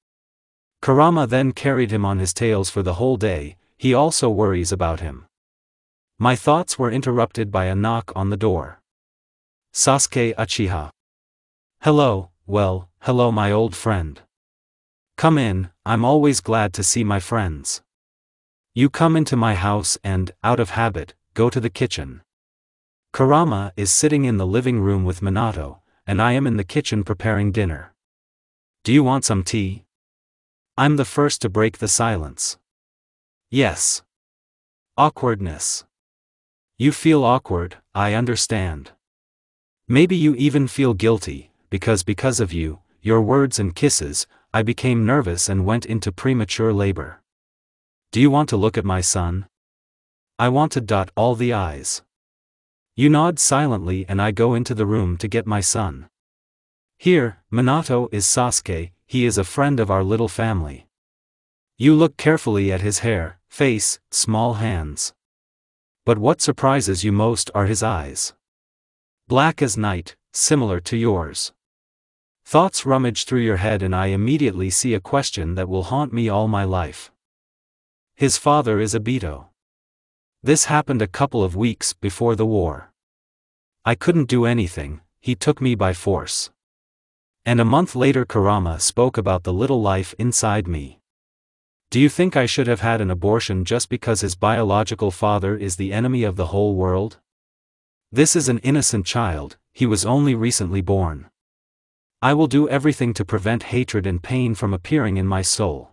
Kurama then carried him on his tails for the whole day, he also worries about him. My thoughts were interrupted by a knock on the door. Sasuke Uchiha. Hello, well, hello my old friend. Come in, I'm always glad to see my friends. You come into my house and, out of habit, go to the kitchen. Kurama is sitting in the living room with Minato, and I am in the kitchen preparing dinner. Do you want some tea? I'm the first to break the silence. Yes. Awkwardness. You feel awkward, I understand. Maybe you even feel guilty, because of you, your words and kisses, I became nervous and went into premature labor. Do you want to look at my son? I want to dot all the I's. You nod silently and I go into the room to get my son. Here, Minato is Sasuke, he is a friend of our little family. You look carefully at his hair, face, small hands. But what surprises you most are his eyes. Black as night, similar to yours. Thoughts rummage through your head and I immediately see a question that will haunt me all my life. His father is Obito. This happened a couple of weeks before the war. I couldn't do anything, he took me by force. And a month later Kurama spoke about the little life inside me. Do you think I should have had an abortion just because his biological father is the enemy of the whole world? This is an innocent child, he was only recently born. I will do everything to prevent hatred and pain from appearing in my soul.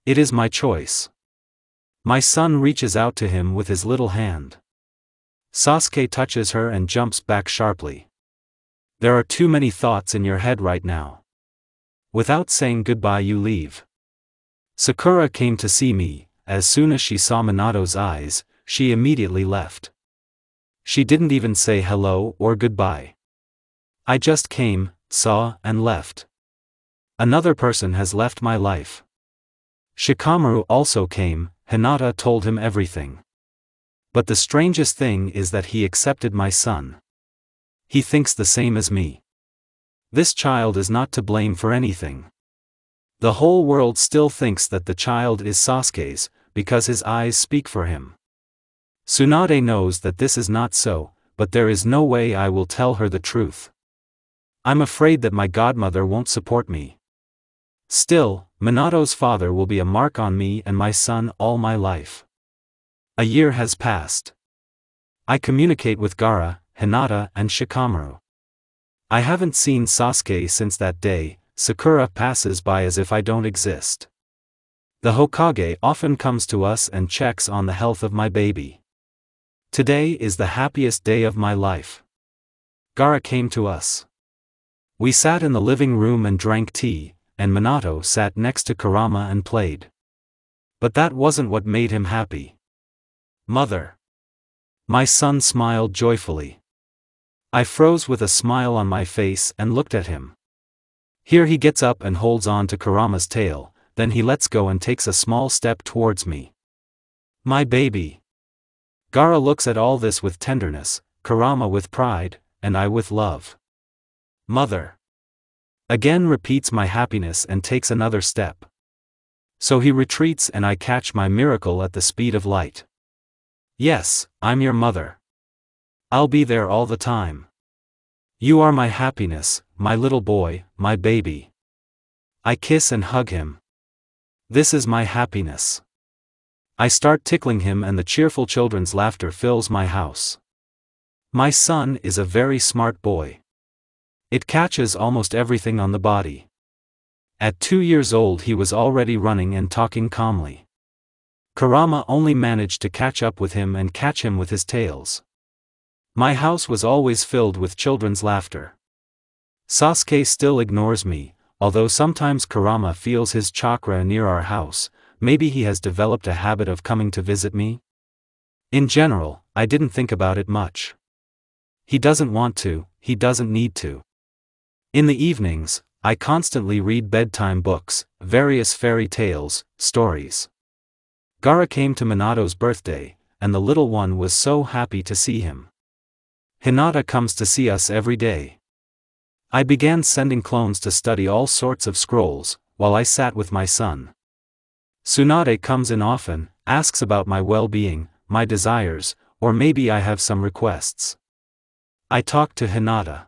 It is my choice. My son reaches out to him with his little hand. Sasuke touches her and jumps back sharply. There are too many thoughts in your head right now. Without saying goodbye you leave. Sakura came to see me, as soon as she saw Minato's eyes, she immediately left. She didn't even say hello or goodbye. I just came, saw, and left. Another person has left my life. Shikamaru also came, Hinata told him everything. But the strangest thing is that he accepted my son. He thinks the same as me. This child is not to blame for anything. The whole world still thinks that the child is Sasuke's, because his eyes speak for him. Tsunade knows that this is not so, but there is no way I will tell her the truth. I'm afraid that my godmother won't support me. Still, Minato's father will be a mark on me and my son all my life. A year has passed. I communicate with Gaara, Hinata and Shikamaru. I haven't seen Sasuke since that day. Sakura passes by as if I don't exist. The Hokage often comes to us and checks on the health of my baby. Today is the happiest day of my life. Gaara came to us. We sat in the living room and drank tea, and Minato sat next to Kurama and played. But that wasn't what made him happy. Mother. My son smiled joyfully. I froze with a smile on my face and looked at him. Here he gets up and holds on to Kurama's tail, then he lets go and takes a small step towards me. My baby. Gaara looks at all this with tenderness, Kurama with pride, and I with love. Mother. Again repeats my happiness and takes another step. So he retreats and I catch my miracle at the speed of light. Yes, I'm your mother. I'll be there all the time. You are my happiness, my little boy, my baby. I kiss and hug him. This is my happiness. I start tickling him and the cheerful children's laughter fills my house. My son is a very smart boy. It catches almost everything on the body. At 2 years old he was already running and talking calmly. Kurama only managed to catch up with him and catch him with his tails. My house was always filled with children's laughter. Sasuke still ignores me, although sometimes Kurama feels his chakra near our house. Maybe he has developed a habit of coming to visit me? In general, I didn't think about it much. He doesn't want to, he doesn't need to. In the evenings, I constantly read bedtime books, various fairy tales, stories. Gaara came to Minato's birthday, and the little one was so happy to see him. Hinata comes to see us every day. I began sending clones to study all sorts of scrolls, while I sat with my son. Tsunade comes in often, asks about my well-being, my desires, or maybe I have some requests. I talk to Hinata.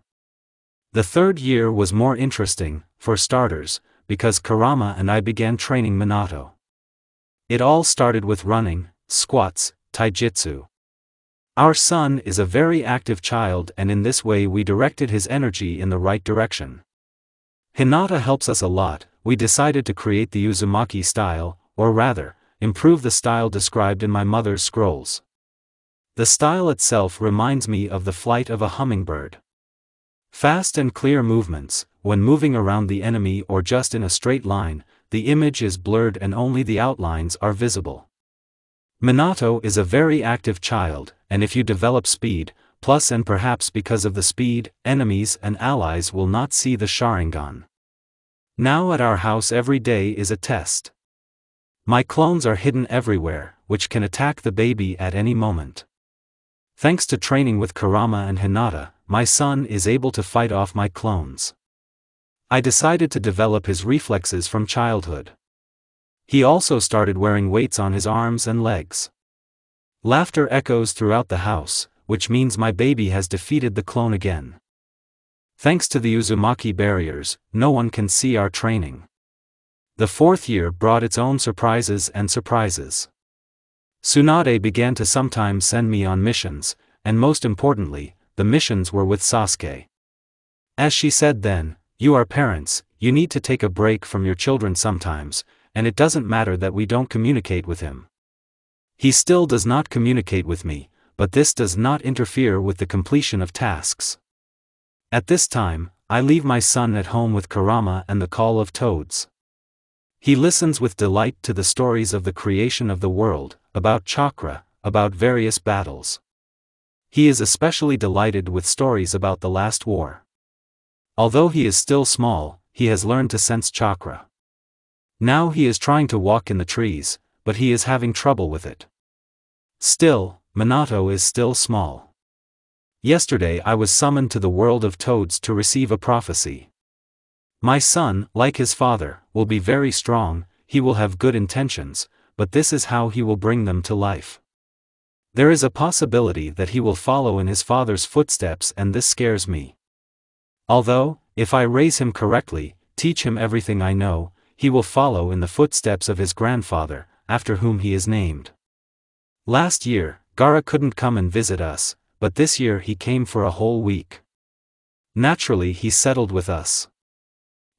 The third year was more interesting, for starters, because Kurama and I began training Minato. It all started with running, squats, taijutsu. Our son is a very active child, and in this way we directed his energy in the right direction. Hinata helps us a lot. We decided to create the Uzumaki style, or rather, improve the style described in my mother's scrolls. The style itself reminds me of the flight of a hummingbird. Fast and clear movements. When moving around the enemy or just in a straight line, the image is blurred and only the outlines are visible. Minato is a very active child, and if you develop speed, plus and perhaps because of the speed, enemies and allies will not see the Sharingan. Now at our house every day is a test. My clones are hidden everywhere, which can attack the baby at any moment. Thanks to training with Kurama and Hinata, my son is able to fight off my clones. I decided to develop his reflexes from childhood. He also started wearing weights on his arms and legs. Laughter echoes throughout the house, which means my baby has defeated the clone again. Thanks to the Uzumaki barriers, no one can see our training. The fourth year brought its own surprises and surprises. Tsunade began to sometimes send me on missions, and most importantly, the missions were with Sasuke. As she said then, "You are parents, you need to take a break from your children sometimes, and it doesn't matter that we don't communicate with him. He still does not communicate with me, but this does not interfere with the completion of tasks. At this time, I leave my son at home with Kurama and the Call of Toads. He listens with delight to the stories of the creation of the world, about chakra, about various battles. He is especially delighted with stories about the last war. Although he is still small, he has learned to sense chakra. Now he is trying to walk in the trees, but he is having trouble with it. Still, Minato is still small. Yesterday I was summoned to the world of toads to receive a prophecy. My son, like his father, will be very strong, he will have good intentions, but this is how he will bring them to life. There is a possibility that he will follow in his father's footsteps, and this scares me. Although, if I raise him correctly, teach him everything I know, he will follow in the footsteps of his grandfather, after whom he is named. Last year, Gaara couldn't come and visit us, but this year he came for a whole week. Naturally he settled with us.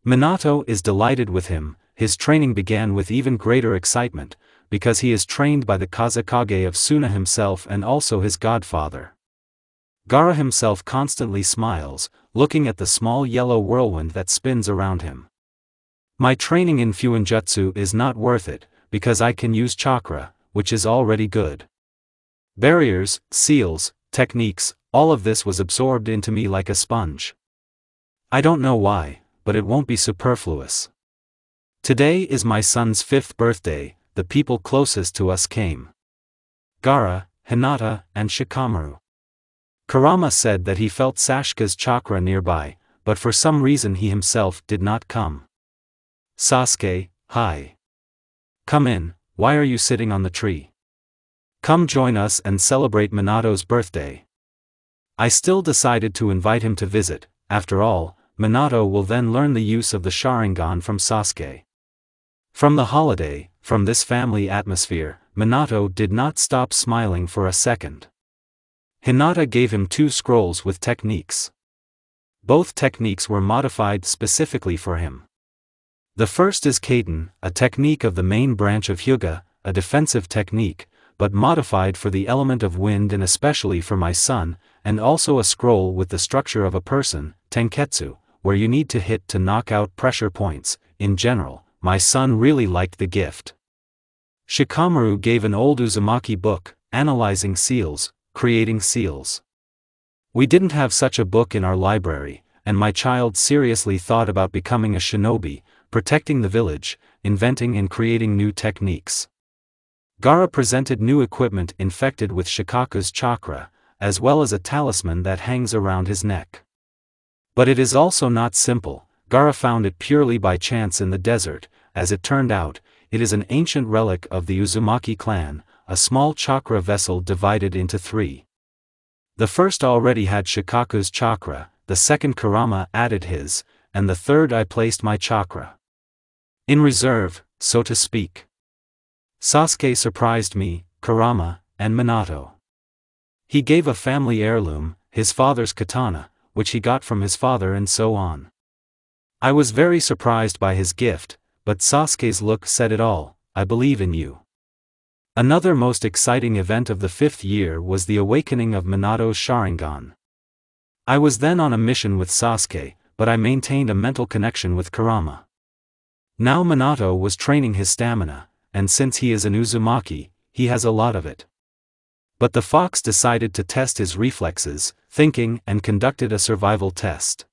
Minato is delighted with him. His training began with even greater excitement, because he is trained by the Kazekage of Suna himself and also his godfather. Gaara himself constantly smiles, looking at the small yellow whirlwind that spins around him. My training in Fuinjutsu is not worth it, because I can use chakra, which is already good. Barriers, seals, techniques, all of this was absorbed into me like a sponge. I don't know why, but it won't be superfluous. Today is my son's 5th birthday. The people closest to us came. Gaara, Hinata, and Shikamaru. Kurama said that he felt Sasuke's chakra nearby, but for some reason he himself did not come. Sasuke, hi. Come in, why are you sitting on the tree? Come join us and celebrate Minato's birthday. I still decided to invite him to visit. After all, Minato will then learn the use of the Sharingan from Sasuke. From the holiday, from this family atmosphere, Minato did not stop smiling for a second. Hinata gave him 2 scrolls with techniques. Both techniques were modified specifically for him. The first is Kaden, a technique of the main branch of Hyuga, a defensive technique, but modified for the element of wind and especially for my son, and also a scroll with the structure of a person, Tenketsu, where you need to hit to knock out pressure points. In general, my son really liked the gift. Shikamaru gave an old Uzumaki book, analyzing seals, creating seals. We didn't have such a book in our library, and my child seriously thought about becoming a shinobi, protecting the village, inventing and creating new techniques. Gaara presented new equipment infected with Shikaku's chakra, as well as a talisman that hangs around his neck. But it is also not simple. Gaara found it purely by chance in the desert. As it turned out, it is an ancient relic of the Uzumaki clan, a small chakra vessel divided into 3. The first already had Shikaku's chakra, the second Kurama added his, and the third I placed my chakra in reserve, so to speak. Sasuke surprised me, Kurama, and Minato. He gave a family heirloom, his father's katana, which he got from his father, and so on. I was very surprised by his gift, but Sasuke's look said it all: I believe in you. Another most exciting event of the 5th year was the awakening of Minato's Sharingan. I was then on a mission with Sasuke, but I maintained a mental connection with Kurama. Now Minato was training his stamina, and since he is an Uzumaki, he has a lot of it. But the fox decided to test his reflexes, thinking, and conducted a survival test.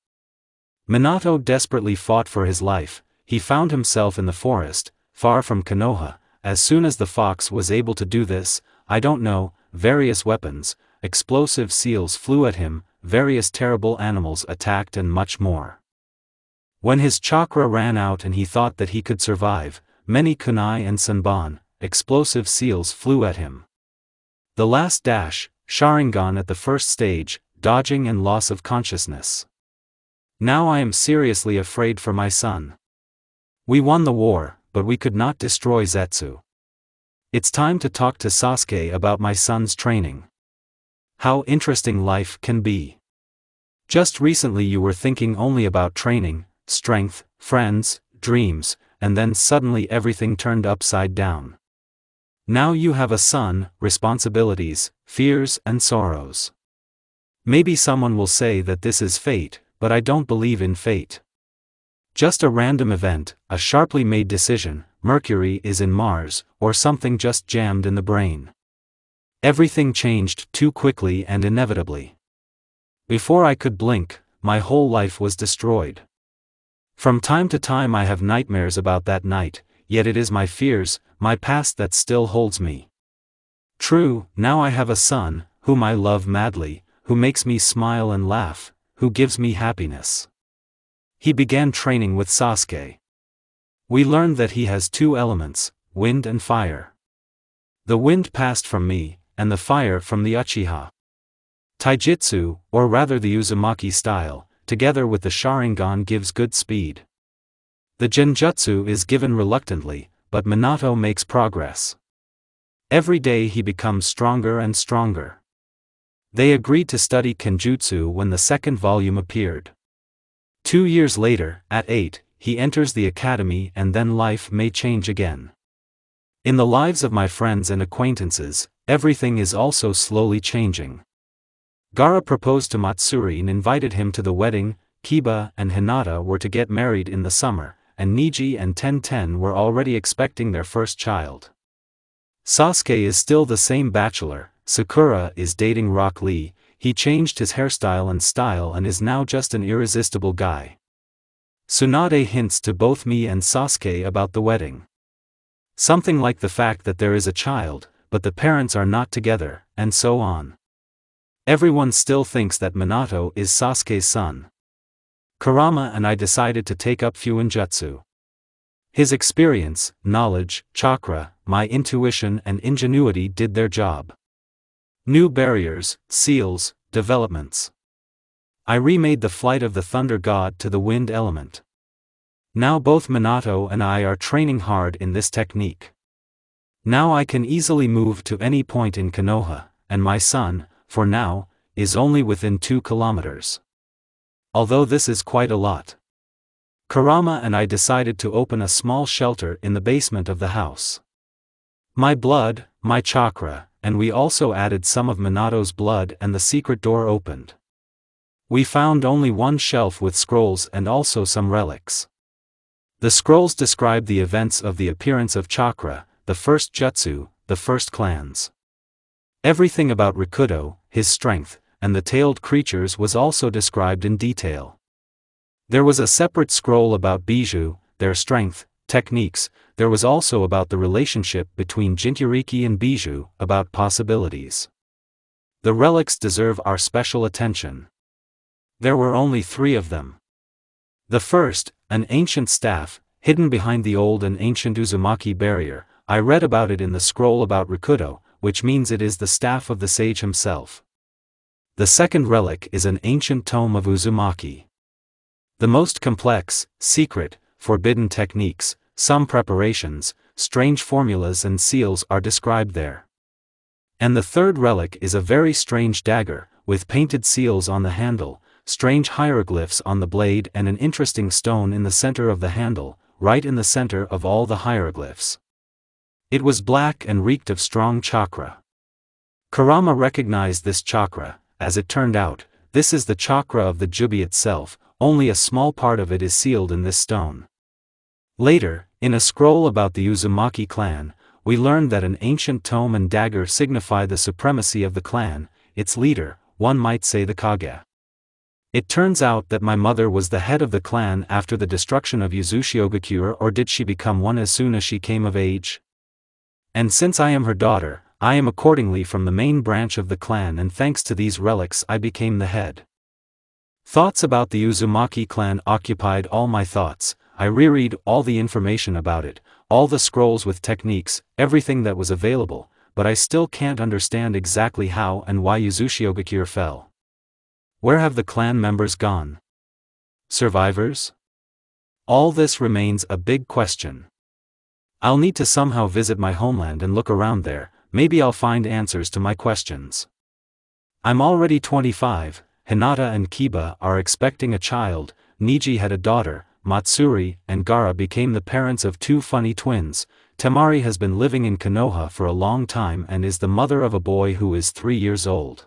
Minato desperately fought for his life. He found himself in the forest, far from Konoha. As soon as the fox was able to do this, I don't know, various weapons, explosive seals flew at him, various terrible animals attacked, and much more. When his chakra ran out and he thought that he could survive, many kunai and sanban, explosive seals flew at him. The last dash, Sharingan at the first stage, dodging and loss of consciousness. Now I am seriously afraid for my son. We won the war, but we could not destroy Zetsu. It's time to talk to Sasuke about my son's training. How interesting life can be. Just recently you were thinking only about training, strength, friends, dreams, and then suddenly everything turned upside down. Now you have a son, responsibilities, fears, and sorrows. Maybe someone will say that this is fate, but I don't believe in fate. Just a random event, a sharply made decision, Mercury is in Mars, or something just jammed in the brain. Everything changed too quickly and inevitably. Before I could blink, my whole life was destroyed. From time to time I have nightmares about that night, yet it is my fears, my past that still holds me. True, now I have a son, whom I love madly, who makes me smile and laugh, who gives me happiness. He began training with Sasuke. We learned that he has 2 elements, wind and fire. The wind passed from me, and the fire from the Uchiha. Taijutsu, or rather the Uzumaki style, together with the Sharingan gives good speed. The Genjutsu is given reluctantly, but Minato makes progress. Every day he becomes stronger and stronger. They agreed to study Kenjutsu when the 2nd volume appeared. 2 years later, at 8, he enters the academy, and then life may change again. In the lives of my friends and acquaintances, everything is also slowly changing. Gaara proposed to Matsuri and invited him to the wedding. Kiba and Hinata were to get married in the summer, and Niji and Tenten were already expecting their first child. Sasuke is still the same bachelor. Sakura is dating Rock Lee. He changed his hairstyle and style and is now just an irresistible guy. Tsunade hints to both me and Sasuke about the wedding. Something like the fact that there is a child, but the parents are not together, and so on. Everyone still thinks that Minato is Sasuke's son. Kurama and I decided to take up Fuinjutsu. His experience, knowledge, chakra, my intuition and ingenuity did their job. New barriers, seals, developments. I remade the flight of the thunder god to the wind element. Now both Minato and I are training hard in this technique. Now I can easily move to any point in Konoha, and my son, for now, is only within 2 kilometers. Although this is quite a lot. Kurama and I decided to open a small shelter in the basement of the house. My blood, my chakra, and we also added some of Minato's blood, and the secret door opened. We found only 1 shelf with scrolls and also some relics. The scrolls describe the events of the appearance of chakra, the first jutsu, the first clans. Everything about Rikudo, his strength, and the tailed creatures was also described in detail. There was a separate scroll about Bijou, their strength, techniques. There was also about the relationship between Jinchuriki and Bijou, about possibilities. The relics deserve our special attention. There were only 3 of them. The first, an ancient staff, hidden behind the old and ancient Uzumaki barrier. I read about it in the scroll about Rikudo, which means it is the staff of the sage himself. The second relic is an ancient tome of Uzumaki. The most complex, secret, forbidden techniques, some preparations, strange formulas and seals are described there. And the third relic is a very strange dagger, with painted seals on the handle, strange hieroglyphs on the blade and an interesting stone in the center of the handle, right in the center of all the hieroglyphs. It was black and reeked of strong chakra. Kurama recognized this chakra. As it turned out, this is the chakra of the Jubi itself, only a small part of it is sealed in this stone. Later, in a scroll about the Uzumaki clan, we learned that an ancient tome and dagger signify the supremacy of the clan, its leader, one might say the Kage. It turns out that my mother was the head of the clan after the destruction of Yuzushiogakure, or did she become one as soon as she came of age? And since I am her daughter, I am accordingly from the main branch of the clan, and thanks to these relics I became the head. Thoughts about the Uzumaki clan occupied all my thoughts. I reread all the information about it, all the scrolls with techniques, everything that was available, but I still can't understand exactly how and why Yuzushiogakure fell. Where have the clan members gone? Survivors? All this remains a big question. I'll need to somehow visit my homeland and look around there. Maybe I'll find answers to my questions. I'm already 25, Hinata and Kiba are expecting a child, Niji had a daughter, Matsuri and Gaara became the parents of 2 funny twins, Temari has been living in Konoha for a long time and is the mother of a boy who is 3 years old.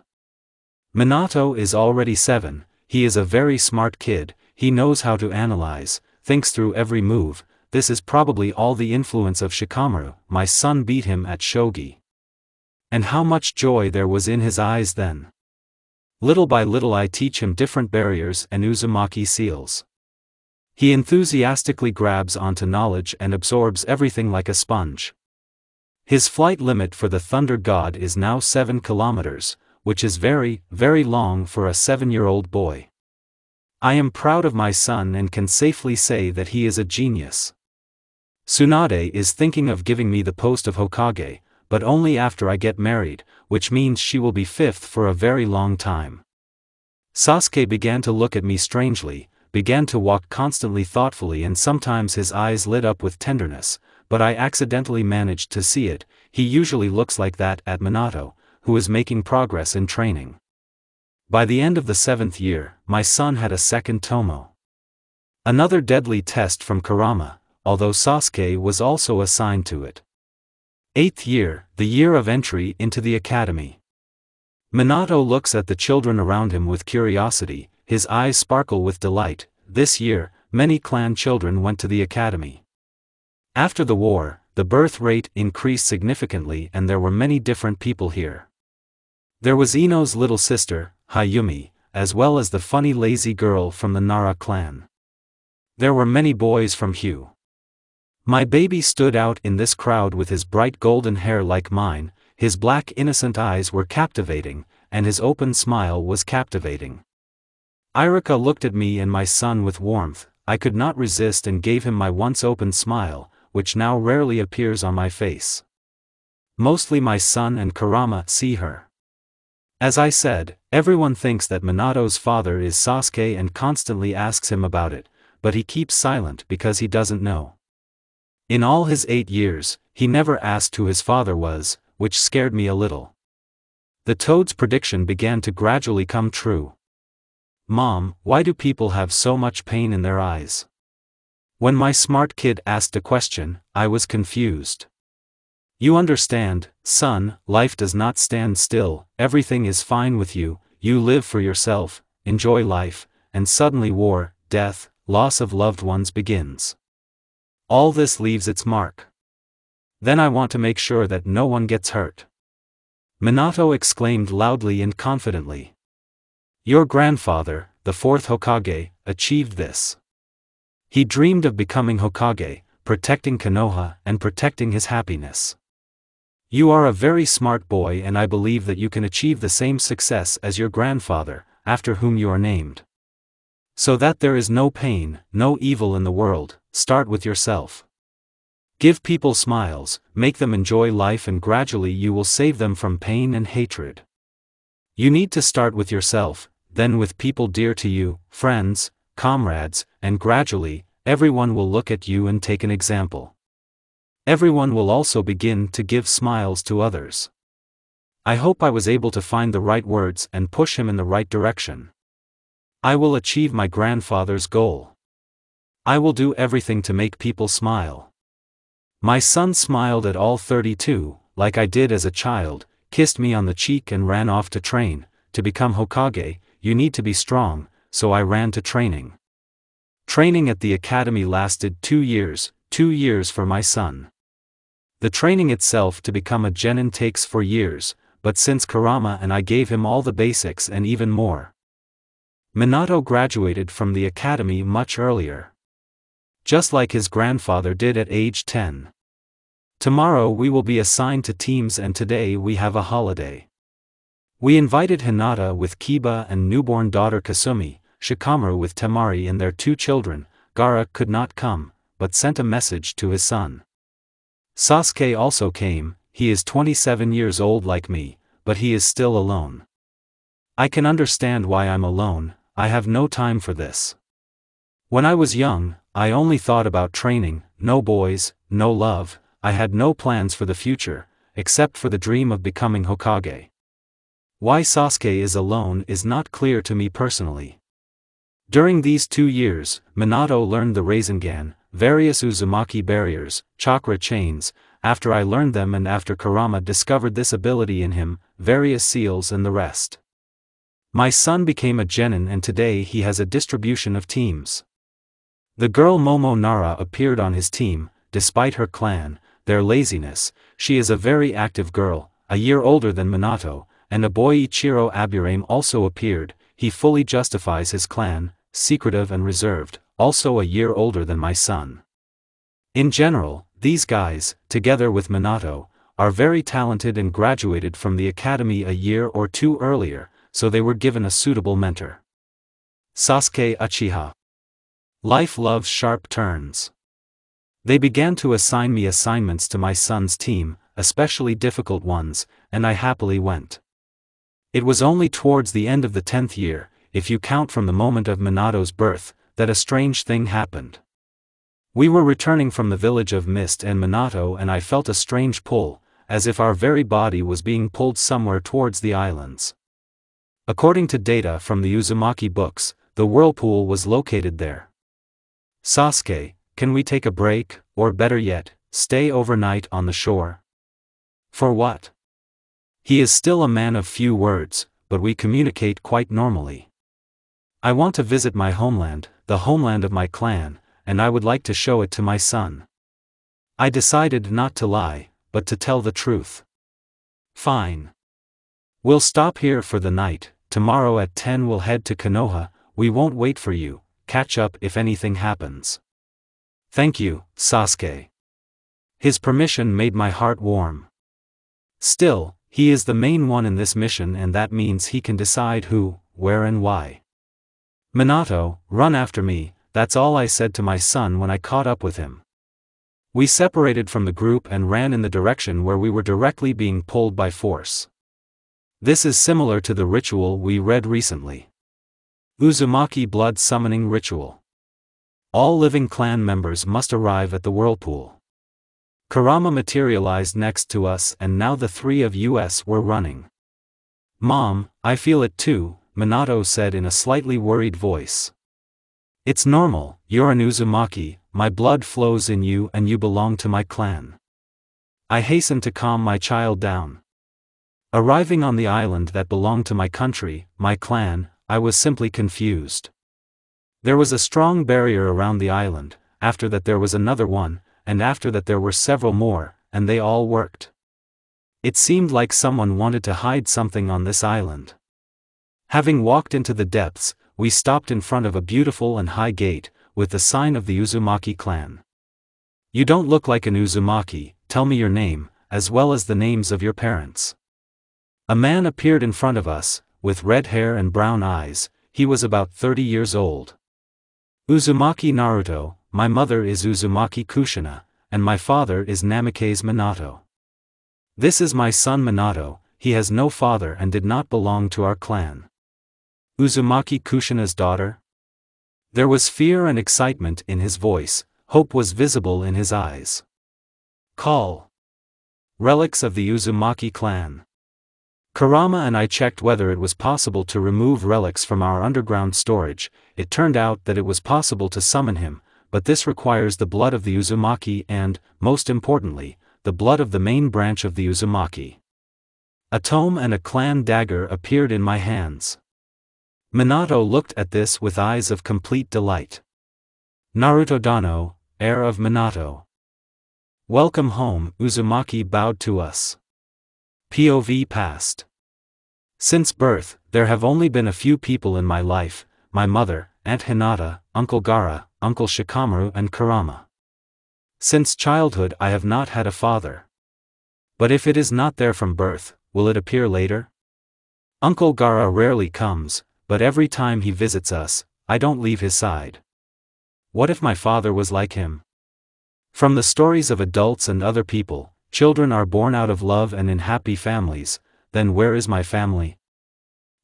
Minato is already 7, he is a very smart kid, he knows how to analyze, thinks through every move. This is probably all the influence of Shikamaru. My son beat him at shogi. And how much joy there was in his eyes then. Little by little I teach him different barriers and Uzumaki seals. He enthusiastically grabs onto knowledge and absorbs everything like a sponge. His flight limit for the Thunder God is now 7 kilometers, which is very, very long for a 7-year-old boy. I am proud of my son and can safely say that he is a genius. Tsunade is thinking of giving me the post of Hokage, but only after I get married, which means she will be 5th for a very long time. Sasuke began to look at me strangely, began to walk constantly thoughtfully, and sometimes his eyes lit up with tenderness, but I accidentally managed to see it. He usually looks like that at Minato, who is making progress in training. By the end of the 7th year, my son had a second tomo. Another deadly test from Kurama, although Sasuke was also assigned to it. 8th year, the year of entry into the academy. Minato looks at the children around him with curiosity, his eyes sparkle with delight. This year, many clan children went to the academy. After the war, the birth rate increased significantly and there were many different people here. There was Ino's little sister, Hayumi, as well as the funny lazy girl from the Nara clan. There were many boys from Hue. My baby stood out in this crowd with his bright golden hair like mine, his black innocent eyes were captivating, and his open smile was captivating. Irika looked at me and my son with warmth. I could not resist and gave him my once open smile, which now rarely appears on my face. Mostly my son and Kurama see her. As I said, everyone thinks that Minato's father is Sasuke and constantly asks him about it, but he keeps silent because he doesn't know. In all his 8 years, he never asked who his father was, which scared me a little. The toad's prediction began to gradually come true. Mom, why do people have so much pain in their eyes? When my smart kid asked a question, I was confused. You understand, son, life does not stand still, everything is fine with you, you live for yourself, enjoy life, and suddenly war, death, loss of loved ones begins. All this leaves its mark. Then I want to make sure that no one gets hurt. Minato exclaimed loudly and confidently. Your grandfather, the 4th Hokage, achieved this. He dreamed of becoming Hokage, protecting Konoha and protecting his happiness. You are a very smart boy and I believe that you can achieve the same success as your grandfather, after whom you are named. So that there is no pain, no evil in the world, start with yourself. Give people smiles, make them enjoy life and gradually you will save them from pain and hatred. You need to start with yourself, then with people dear to you, friends, comrades, and gradually, everyone will look at you and take an example. Everyone will also begin to give smiles to others. I hope I was able to find the right words and push him in the right direction. I will achieve my grandfather's goal. I will do everything to make people smile. My son smiled at all 32, like I did as a child, kissed me on the cheek and ran off to train. To become Hokage, you need to be strong, so I ran to training. Training at the academy lasted 2 years, 2 years for my son. The training itself to become a genin takes 4 years, but since Kurama and I gave him all the basics and even more. Minato graduated from the academy much earlier. Just like his grandfather did at age 10. Tomorrow we will be assigned to teams and today we have a holiday. We invited Hinata with Kiba and newborn daughter Kasumi, Shikamaru with Temari and their 2 children. Gaara could not come, but sent a message to his son. Sasuke also came. He is 27 years old like me, but he is still alone. I can understand why I'm alone. I have no time for this. When I was young, I only thought about training, no boys, no love. I had no plans for the future, except for the dream of becoming Hokage. Why Sasuke is alone is not clear to me personally. During these 2 years, Minato learned the Rasengan, various Uzumaki barriers, chakra chains. After I learned them and after Kurama discovered this ability in him, various seals and the rest. My son became a genin and today he has a distribution of teams. The girl Momo Nara appeared on his team. Despite her clan, their laziness, she is a very active girl, a year older than Minato, and a boy Ichiro Aburame also appeared. He fully justifies his clan, secretive and reserved, also a year older than my son. In general, these guys, together with Minato, are very talented and graduated from the academy a year or 2 earlier, so they were given a suitable mentor. Sasuke Uchiha. Life loves sharp turns. They began to assign me assignments to my son's team, especially difficult ones, and I happily went. It was only towards the end of the 10th year, if you count from the moment of Minato's birth, that a strange thing happened. We were returning from the village of Mist and Minato and I felt a strange pull, as if our very body was being pulled somewhere towards the islands. According to data from the Uzumaki books, the whirlpool was located there. Sasuke, can we take a break, or better yet, stay overnight on the shore? For what? He is still a man of few words, but we communicate quite normally. I want to visit my homeland, the homeland of my clan, and I would like to show it to my son. I decided not to lie, but to tell the truth. Fine. We'll stop here for the night. Tomorrow at 10 we'll head to Konoha. We won't wait for you. Catch up if anything happens. Thank you, Sasuke. His permission made my heart warm. Still, he is the main one in this mission and that means he can decide who, where and why. Minato, run after me, that's all I said to my son when I caught up with him. We separated from the group and ran in the direction where we were directly being pulled by force. This is similar to the ritual we read recently. Uzumaki blood summoning ritual. All living clan members must arrive at the whirlpool. Kurama materialized next to us and now the 3 of us were running. Mom, I feel it too, Minato said in a slightly worried voice. It's normal, you're an Uzumaki, my blood flows in you and you belong to my clan. I hastened to calm my child down. Arriving on the island that belonged to my country, my clan, I was simply confused. There was a strong barrier around the island, after that there was another one, and after that there were several more, and they all worked. It seemed like someone wanted to hide something on this island. Having walked into the depths, we stopped in front of a beautiful and high gate, with the sign of the Uzumaki clan. You don't look like an Uzumaki, tell me your name, as well as the names of your parents. A man appeared in front of us, with red hair and brown eyes. He was about 30 years old. Uzumaki Naruto, my mother is Uzumaki Kushina, and my father is Namikaze Minato. This is my son Minato, he has no father and did not belong to our clan. Uzumaki Kushina's daughter? There was fear and excitement in his voice, hope was visible in his eyes. Call. Relics of the Uzumaki clan. Kurama and I checked whether it was possible to remove relics from our underground storage. It turned out that it was possible to summon him, but this requires the blood of the Uzumaki and, most importantly, the blood of the main branch of the Uzumaki. A tome and a clan dagger appeared in my hands. Minato looked at this with eyes of complete delight. Naruto Dano, heir of Minato. Welcome home. Uzumaki bowed to us. POV past. Since birth, there have only been a few people in my life: my mother, Aunt Hinata, Uncle Gaara, Uncle Shikamaru and Kurama. Since childhood I have not had a father. But if it is not there from birth, will it appear later? Uncle Gaara rarely comes, but every time he visits us, I don't leave his side. What if my father was like him? From the stories of adults and other people, children are born out of love and in happy families. Then where is my family?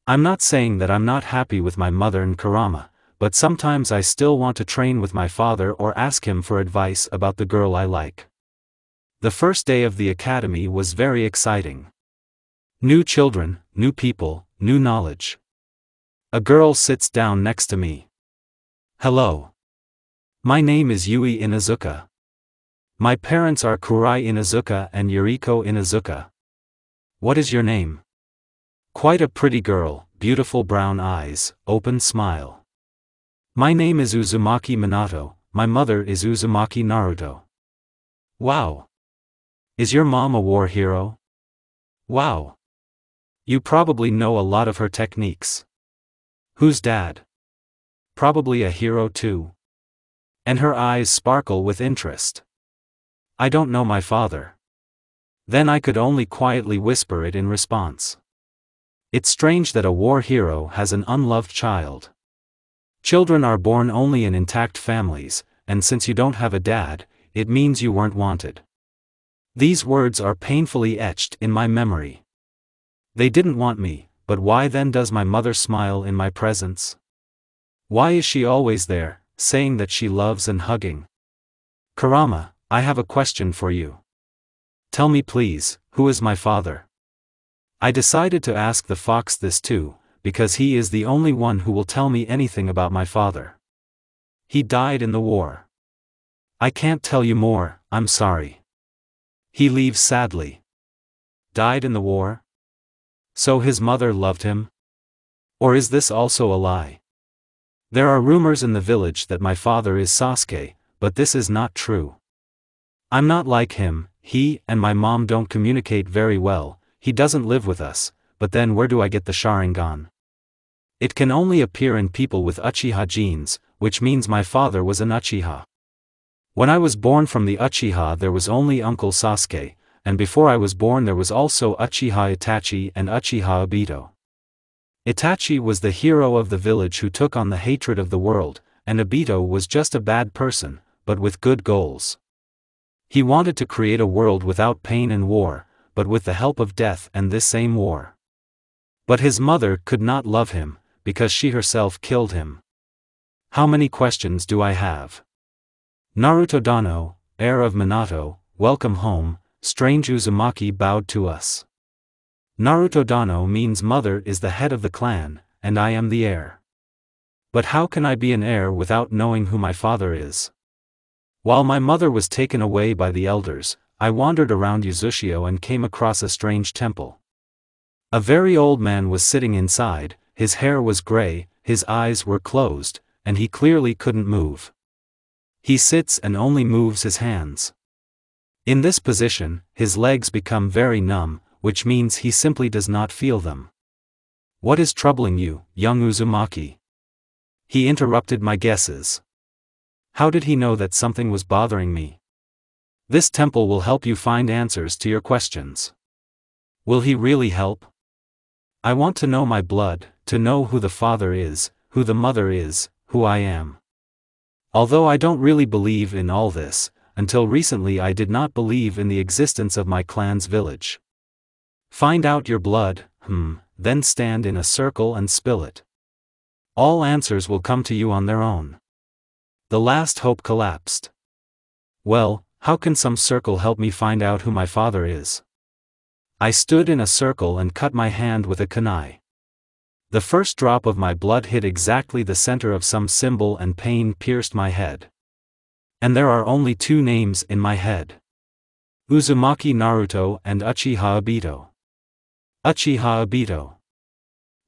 I'm not saying that I'm not happy with my mother and Kurama, but sometimes I still want to train with my father or ask him for advice about the girl I like. The first day of the academy was very exciting. New children, new people, new knowledge. A girl sits down next to me. Hello. My name is Yui Inuzuka. My parents are Kurai Inuzuka and Yuriko Inuzuka. What is your name? Quite a pretty girl, beautiful brown eyes, open smile. My name is Uzumaki Minato, my mother is Uzumaki Naruto. Wow. Is your mom a war hero? Wow. You probably know a lot of her techniques. Who's dad? Probably a hero too. And her eyes sparkle with interest. I don't know my father. Then I could only quietly whisper it in response. It's strange that a war hero has an unloved child. Children are born only in intact families, and since you don't have a dad, it means you weren't wanted. These words are painfully etched in my memory. They didn't want me, but why then does my mother smile in my presence? Why is she always there, saying that she loves and hugging? Kurama, I have a question for you. Tell me please, who is my father? I decided to ask the fox this too, because he is the only one who will tell me anything about my father. He died in the war. I can't tell you more, I'm sorry. He leaves sadly. Died in the war? So his mother loved him? Or is this also a lie? There are rumors in the village that my father is Sasuke, but this is not true. I'm not like him. He and my mom don't communicate very well. He doesn't live with us, but then where do I get the Sharingan? It can only appear in people with Uchiha genes, which means my father was an Uchiha. When I was born from the Uchiha there was only Uncle Sasuke, and before I was born there was also Uchiha Itachi and Uchiha Obito. Itachi was the hero of the village who took on the hatred of the world, and Obito was just a bad person, but with good goals. He wanted to create a world without pain and war, but with the help of death and this same war. But his mother could not love him, because she herself killed him. How many questions do I have? Naruto Dano, heir of Minato, welcome home. Strange Uzumaki bowed to us. Naruto Dano means mother is the head of the clan, and I am the heir. But how can I be an heir without knowing who my father is? While my mother was taken away by the elders, I wandered around Uzushio and came across a strange temple. A very old man was sitting inside, his hair was gray, his eyes were closed, and he clearly couldn't move. He sits and only moves his hands. In this position, his legs become very numb, which means he simply does not feel them. What is troubling you, young Uzumaki? He interrupted my guesses. How did he know that something was bothering me? This temple will help you find answers to your questions. Will he really help? I want to know my blood, to know who the father is, who the mother is, who I am. Although I don't really believe in all this, until recently I did not believe in the existence of my clan's village. Find out your blood, then stand in a circle and spill it. All answers will come to you on their own. The last hope collapsed. Well, How can some circle help me find out who my father is? I stood in a circle and cut my hand with a kunai. The first drop of my blood hit exactly the center of some symbol and pain pierced my head. And there are only two names in my head. Uzumaki Naruto and Uchiha Obito. Uchiha Obito.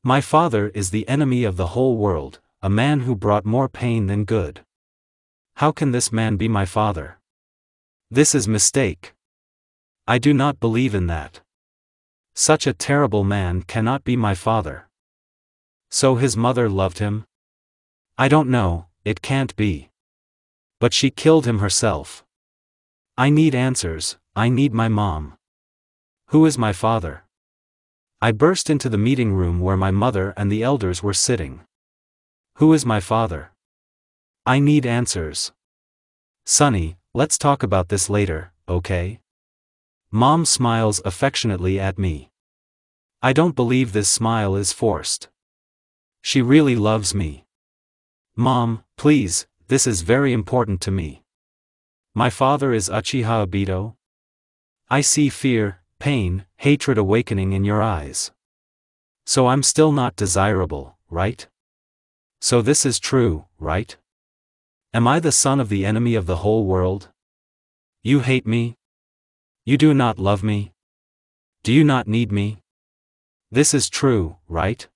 My father is the enemy of the whole world, a man who brought more pain than good. How can this man be my father? This is mistake. I do not believe in that. Such a terrible man cannot be my father. So his mother loved him? I don't know, it can't be. But she killed him herself. I need answers, I need my mom. Who is my father? I burst into the meeting room where my mother and the elders were sitting. Who is my father? I need answers. Sonny, let's talk about this later, okay? Mom smiles affectionately at me. I don't believe this smile is forced. She really loves me. Mom, please, this is very important to me. My father is Uchiha Obito? I see fear, pain, hatred awakening in your eyes. So I'm still not desirable, right? So this is true, right? Am I the son of the enemy of the whole world? You hate me? You do not love me? Do you not need me? This is true, right?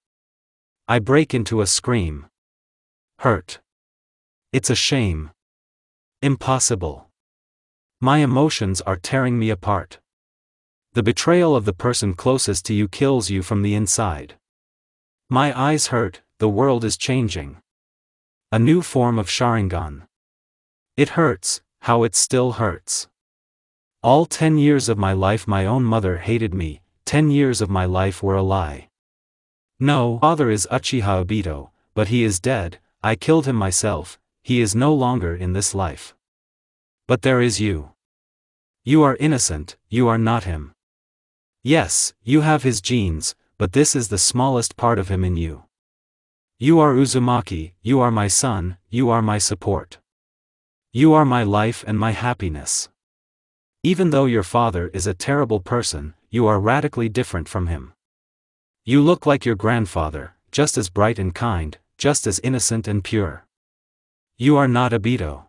I break into a scream. Hurt. It's a shame. Impossible. My emotions are tearing me apart. The betrayal of the person closest to you kills you from the inside. My eyes hurt, the world is changing. A new form of Sharingan. It hurts, how it still hurts. All 10 years of my life my own mother hated me, 10 years of my life were a lie. No, father is Uchiha Obito, but he is dead, I killed him myself, he is no longer in this life. But there is you. You are innocent, you are not him. Yes, you have his genes, but this is the smallest part of him in you. You are Uzumaki, you are my son, you are my support. You are my life and my happiness. Even though your father is a terrible person, you are radically different from him. You look like your grandfather, just as bright and kind, just as innocent and pure. You are not Obito.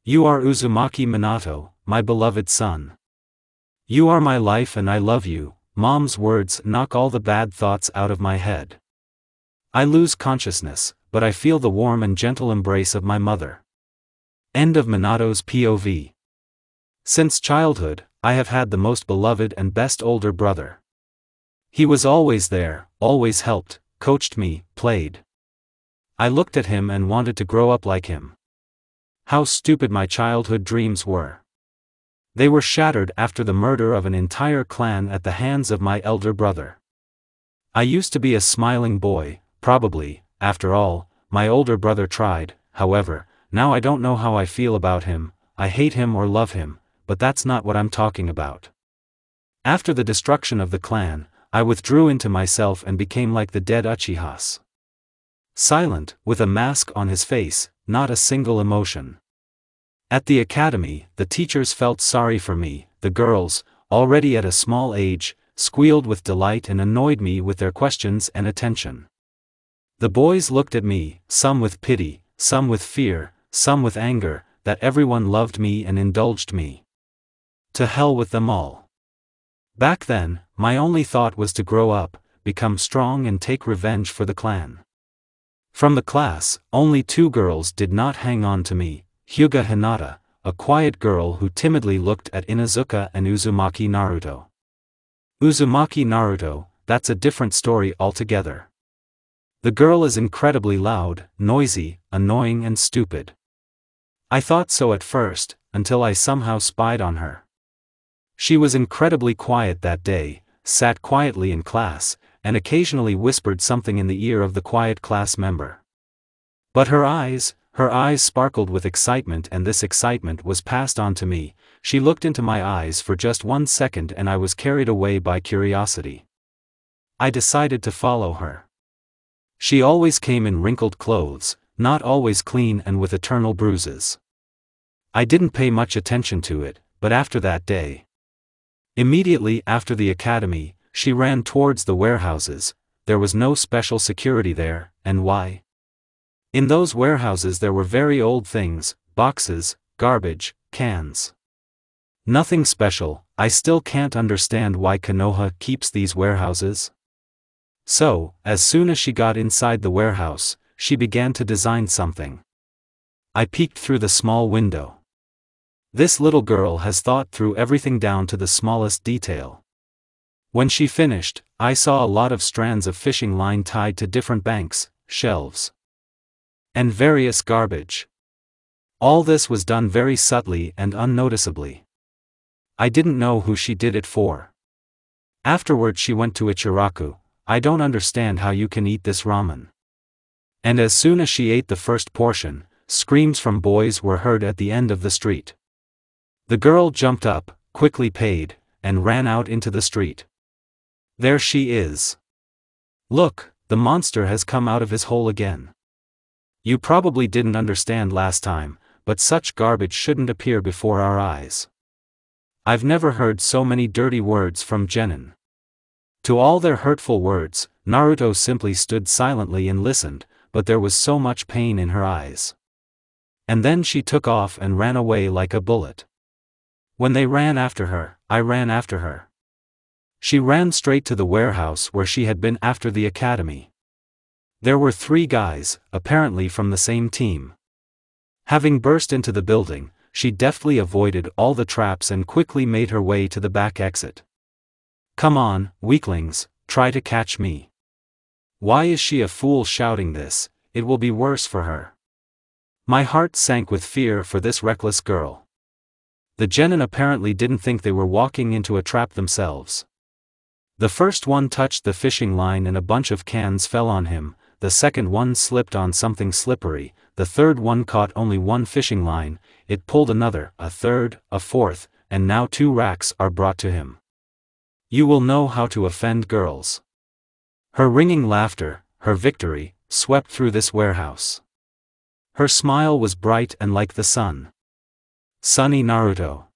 You are Uzumaki Minato, my beloved son. You are my life and I love you. Mom's words knock all the bad thoughts out of my head. I lose consciousness, but I feel the warm and gentle embrace of my mother. End of Minato's POV. Since childhood, I have had the most beloved and best older brother. He was always there, always helped, coached me, played. I looked at him and wanted to grow up like him. How stupid my childhood dreams were. They were shattered after the murder of an entire clan at the hands of my elder brother. I used to be a smiling boy, probably, after all, my older brother tried, however, now I don't know how I feel about him, I hate him or love him, but that's not what I'm talking about. After the destruction of the clan, I withdrew into myself and became like the dead Uchihas. Silent, with a mask on his face, not a single emotion. At the academy, the teachers felt sorry for me, the girls, already at a small age, squealed with delight and annoyed me with their questions and attention. The boys looked at me, some with pity, some with fear, some with anger, that everyone loved me and indulged me. To hell with them all. Back then, my only thought was to grow up, become strong and take revenge for the clan. From the class, only 2 girls did not hang on to me, Hyuga Hinata, a quiet girl who timidly looked at Inuzuka, and Uzumaki Naruto. Uzumaki Naruto, that's a different story altogether. The girl is incredibly loud, noisy, annoying and stupid. I thought so at first, until I somehow spied on her. She was incredibly quiet that day, sat quietly in class, and occasionally whispered something in the ear of the quiet class member. But her eyes sparkled with excitement, and this excitement was passed on to me. She looked into my eyes for just 1 second and I was carried away by curiosity. I decided to follow her. She always came in wrinkled clothes, not always clean and with eternal bruises. I didn't pay much attention to it, but after that day. Immediately after the academy, she ran towards the warehouses. There was no special security there, and why? In those warehouses there were very old things, boxes, garbage, cans. Nothing special. I still can't understand why Konoha keeps these warehouses. So, as soon as she got inside the warehouse, she began to design something. I peeked through the small window. This little girl has thought through everything down to the smallest detail. When she finished, I saw a lot of strands of fishing line tied to different banks, shelves, and various garbage. All this was done very subtly and unnoticeably. I didn't know who she did it for. Afterward she went to Ichiraku. I don't understand how you can eat this ramen. And as soon as she ate the first portion, screams from boys were heard at the end of the street. The girl jumped up, quickly paid, and ran out into the street. There she is. Look, the monster has come out of his hole again. You probably didn't understand last time, but such garbage shouldn't appear before our eyes. I've never heard so many dirty words from genin. To all their hurtful words, Naruto simply stood silently and listened, but there was so much pain in her eyes. And then she took off and ran away like a bullet. When they ran after her, I ran after her. She ran straight to the warehouse where she had been after the academy. There were 3 guys, apparently from the same team. Having burst into the building, she deftly avoided all the traps and quickly made her way to the back exit. Come on, weaklings, try to catch me. Why is she a fool shouting this? It will be worse for her. My heart sank with fear for this reckless girl. The genin apparently didn't think they were walking into a trap themselves. The first one touched the fishing line and a bunch of cans fell on him, the second one slipped on something slippery, the third one caught only one fishing line, it pulled another, a third, a fourth, and now 2 racks are brought to him. You will know how to offend girls. Her ringing laughter, her victory, swept through this warehouse. Her smile was bright and like the sun. Sunny Naruto.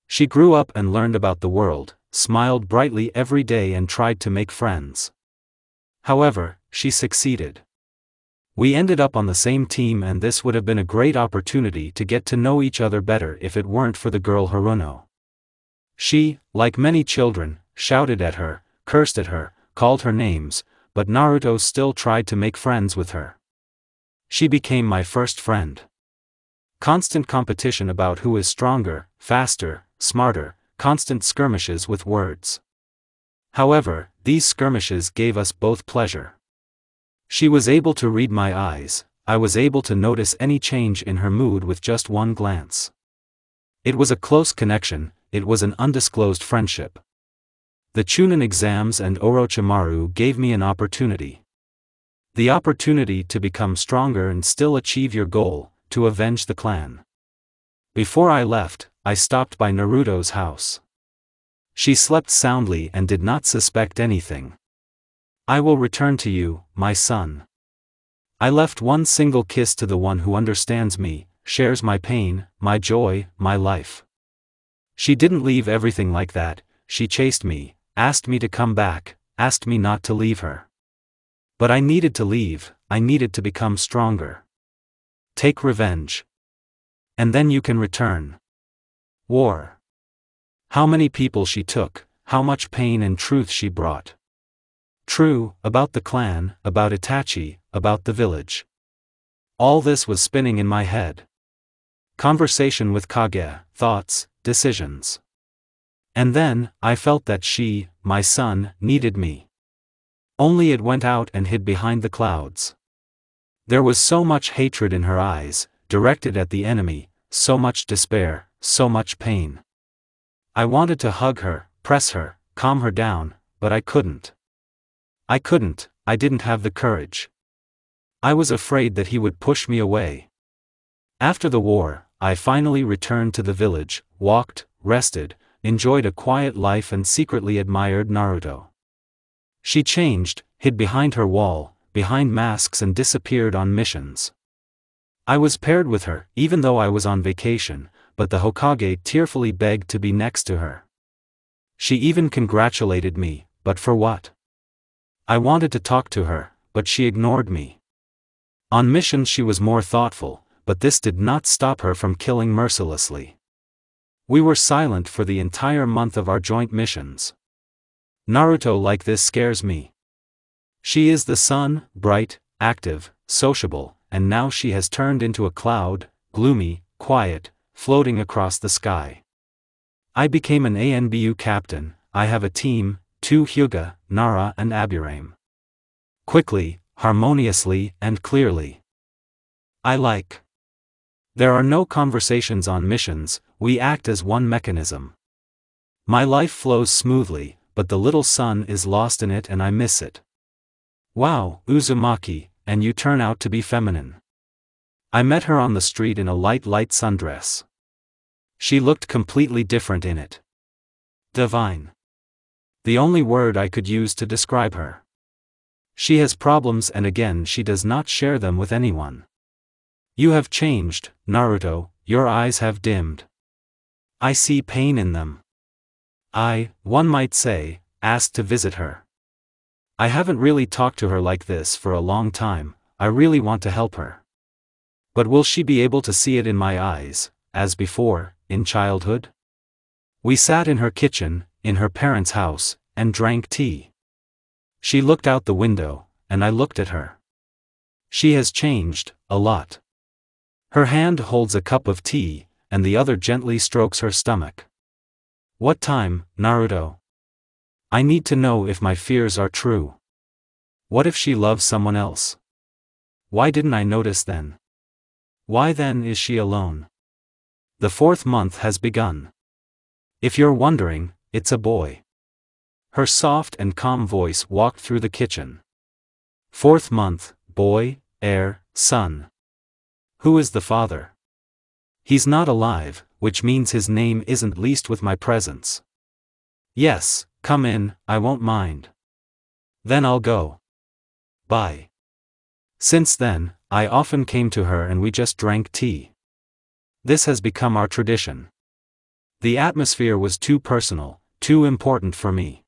She grew up and learned about the world, smiled brightly every day and tried to make friends. However, she succeeded. We ended up on the same team and this would have been a great opportunity to get to know each other better if it weren't for the girl Haruno. She, like many children, shouted at her, cursed at her, called her names, but Naruto still tried to make friends with her. She became my first friend. Constant competition about who is stronger, faster, smarter, constant skirmishes with words. However, these skirmishes gave us both pleasure. She was able to read my eyes, I was able to notice any change in her mood with just one glance. It was a close connection, it was an undisclosed friendship. The Chunin exams and Orochimaru gave me an opportunity. The opportunity to become stronger and still achieve your goal, to avenge the clan. Before I left, I stopped by Naruto's house. She slept soundly and did not suspect anything. I will return to you, my son. I left one single kiss to the one who understands me, shares my pain, my joy, my life. She didn't leave everything like that, she chased me, asked me to come back, asked me not to leave her. But I needed to leave, I needed to become stronger. Take revenge. And then you can return. War. How many people she took, how much pain and truth she brought. True, about the clan, about Itachi, about the village. All this was spinning in my head. Conversation with Kage, thoughts, decisions. And then, I felt that she, my son, needed me. Only it went out and hid behind the clouds. There was so much hatred in her eyes, directed at the enemy, so much despair, so much pain. I wanted to hug her, press her, calm her down, but I couldn't. I didn't have the courage. I was afraid that he would push me away. After the war, I finally returned to the village, walked, rested, enjoyed a quiet life and secretly admired Naruto. She changed, hid behind her wall, behind masks and disappeared on missions. I was paired with her, even though I was on vacation, but the Hokage tearfully begged to be next to her. She even congratulated me, but for what? I wanted to talk to her, but she ignored me. On missions she was more thoughtful, but this did not stop her from killing mercilessly. We were silent for the entire month of our joint missions. Naruto like this scares me. She is the sun, bright, active, sociable, and now she has turned into a cloud, gloomy, quiet, floating across the sky. I became an ANBU captain. I have a team, 2 Hyuga, Nara and Aburame. Quickly, harmoniously, and clearly. I like. There are no conversations on missions, we act as one mechanism. My life flows smoothly, but the little sun is lost in it and I miss it. Wow, Uzumaki, and you turn out to be feminine. I met her on the street in a light sundress. She looked completely different in it. Divine. The only word I could use to describe her. She has problems and again she does not share them with anyone. You have changed, Naruto, your eyes have dimmed. I see pain in them. I, one might say, asked to visit her. I haven't really talked to her like this for a long time, I really want to help her. But will she be able to see it in my eyes, as before, in childhood? We sat in her kitchen, in her parents' house, and drank tea. She looked out the window, and I looked at her. She has changed, a lot. Her hand holds a cup of tea, and the other gently strokes her stomach. What time, Naruto? I need to know if my fears are true. What if she loves someone else? Why didn't I notice then? Why then is she alone? The 4th month has begun. If you're wondering, it's a boy. Her soft and calm voice walked through the kitchen. 4th month, boy, heir, son. Who is the father? He's not alive, which means his name isn't leased with my presence. Yes, come in, I won't mind. Then I'll go. Bye. Since then, I often came to her and we just drank tea. This has become our tradition. The atmosphere was too personal, too important for me.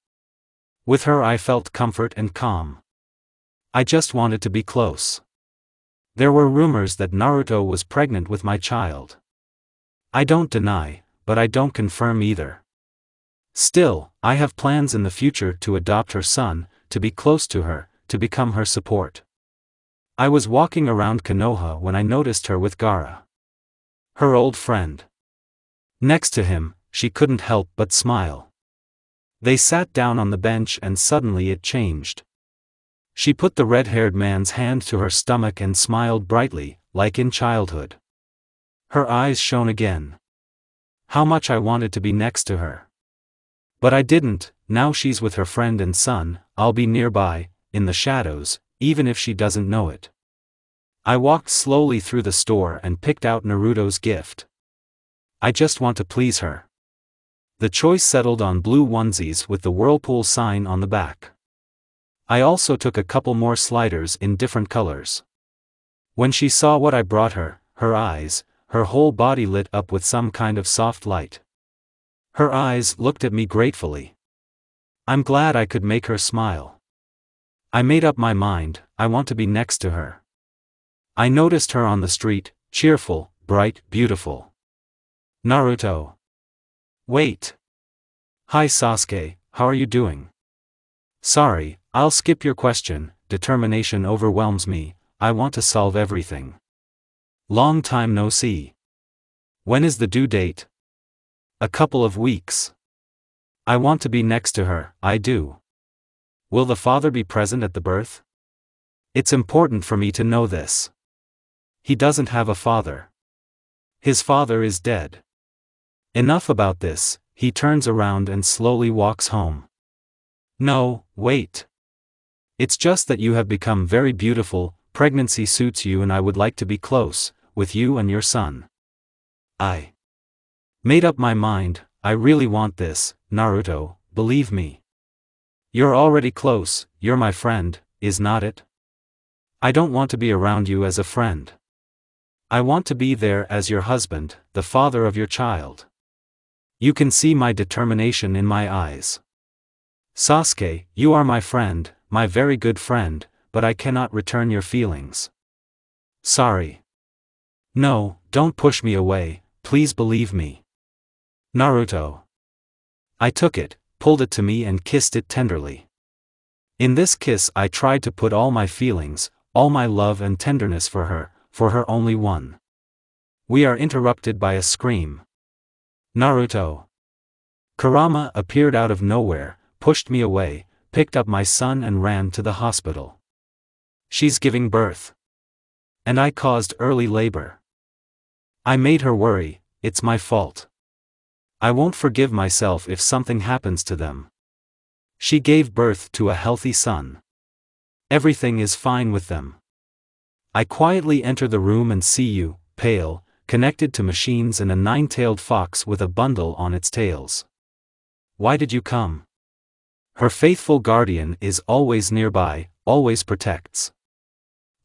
With her I felt comfort and calm. I just wanted to be close. There were rumors that Naruto was pregnant with my child. I don't deny, but I don't confirm either. Still, I have plans in the future to adopt her son, to be close to her, to become her support. I was walking around Konoha when I noticed her with Gaara. Her old friend. Next to him, she couldn't help but smile. They sat down on the bench and suddenly it changed. She put the red-haired man's hand to her stomach and smiled brightly, like in childhood. Her eyes shone again. How much I wanted to be next to her. But I didn't. Now she's with her friend and son, I'll be nearby, in the shadows, even if she doesn't know it. I walked slowly through the store and picked out Naruto's gift. I just want to please her. The choice settled on blue onesies with the Whirlpool sign on the back. I also took a couple more sliders in different colors. When she saw what I brought her, her eyes, her whole body lit up with some kind of soft light. Her eyes looked at me gratefully. I'm glad I could make her smile. I made up my mind, I want to be next to her. I noticed her on the street, cheerful, bright, beautiful. Naruto. Wait. Hi Sasuke, how are you doing? Sorry, I'll skip your question, determination overwhelms me, I want to solve everything. Long time no see. When is the due date? A couple of weeks. I want to be next to her, I do. Will the father be present at the birth? It's important for me to know this. He doesn't have a father. His father is dead. Enough about this, he turns around and slowly walks home. No, wait. It's just that you have become very beautiful, pregnancy suits you and I would like to be close, with you and your son. I made up my mind, I really want this, Naruto, believe me. You're already close, you're my friend, is not it? I don't want to be around you as a friend. I want to be there as your husband, the father of your child. You can see my determination in my eyes. Sasuke, you are my friend, my very good friend, but I cannot return your feelings. Sorry. No, don't push me away, please believe me. Naruto. I took it, pulled it to me and kissed it tenderly. In this kiss I tried to put all my feelings, all my love and tenderness for her only one. We are interrupted by a scream. Naruto. Kurama appeared out of nowhere, pushed me away, picked up my son and ran to the hospital. She's giving birth. And I caused early labor. I made her worry, it's my fault. I won't forgive myself if something happens to them. She gave birth to a healthy son. Everything is fine with them. I quietly enter the room and see you, pale, connected to machines and a nine-tailed fox with a bundle on its tails. Why did you come? Her faithful guardian is always nearby, always protects.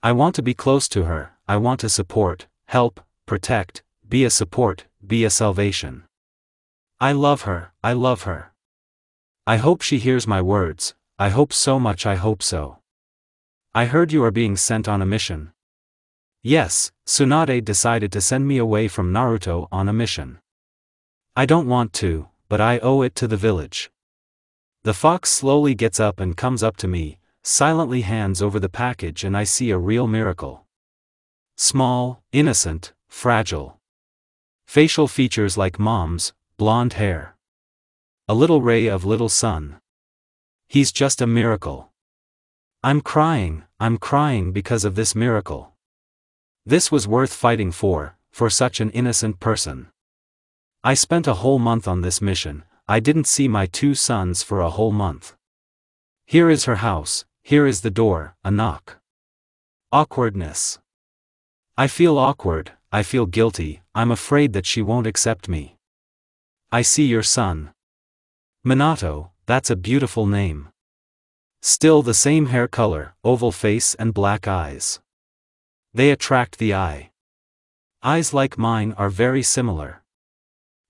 I want to be close to her, I want to support, help, protect, be a support, be a salvation. I love her, I love her. I hope she hears my words, I hope so much, I hope so. I heard you are being sent on a mission. Yes, Tsunade decided to send me away from Naruto on a mission. I don't want to, but I owe it to the village. The fox slowly gets up and comes up to me, silently hands over the package and I see a real miracle. Small, innocent, fragile. Facial features like mom's, blonde hair. A little ray of little sun. He's just a miracle. I'm crying because of this miracle. This was worth fighting for such an innocent person. I spent a whole month on this mission, I didn't see my two sons for a whole month. Here is her house, here is the door, a knock. Awkwardness. I feel awkward, I feel guilty, I'm afraid that she won't accept me. I see your son. Minato, that's a beautiful name. Still the same hair color, oval face and black eyes. They attract the eye. Eyes like mine are very similar.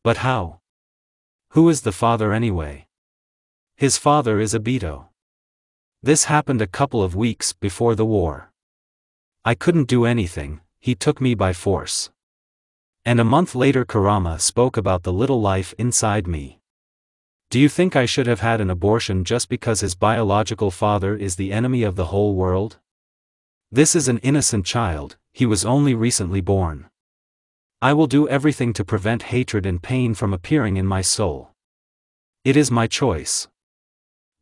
But how? Who is the father anyway? His father is Obito. This happened a couple of weeks before the war. I couldn't do anything, he took me by force. And a month later Kurama spoke about the little life inside me. Do you think I should have had an abortion just because his biological father is the enemy of the whole world? This is an innocent child, he was only recently born. I will do everything to prevent hatred and pain from appearing in my soul. It is my choice.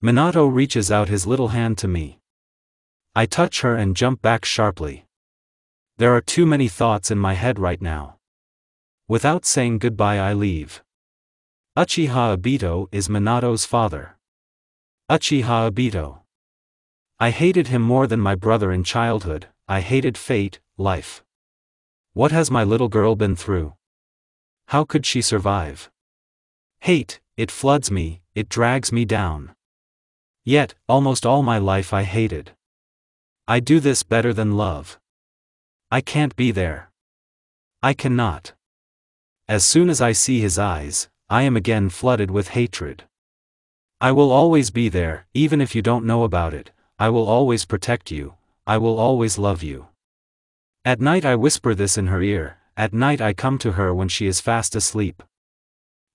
Minato reaches out his little hand to me. I touch her and jump back sharply. There are too many thoughts in my head right now. Without saying goodbye I leave. Uchiha Obito is Minato's father. Uchiha Obito. I hated him more than my brother in childhood, I hated fate, life. What has my little girl been through? How could she survive? Hate, it floods me, it drags me down. Yet, almost all my life I hated. I do this better than love. I can't be there. I cannot. As soon as I see his eyes, I am again flooded with hatred. I will always be there, even if you don't know about it, I will always protect you, I will always love you. At night I whisper this in her ear, at night I come to her when she is fast asleep.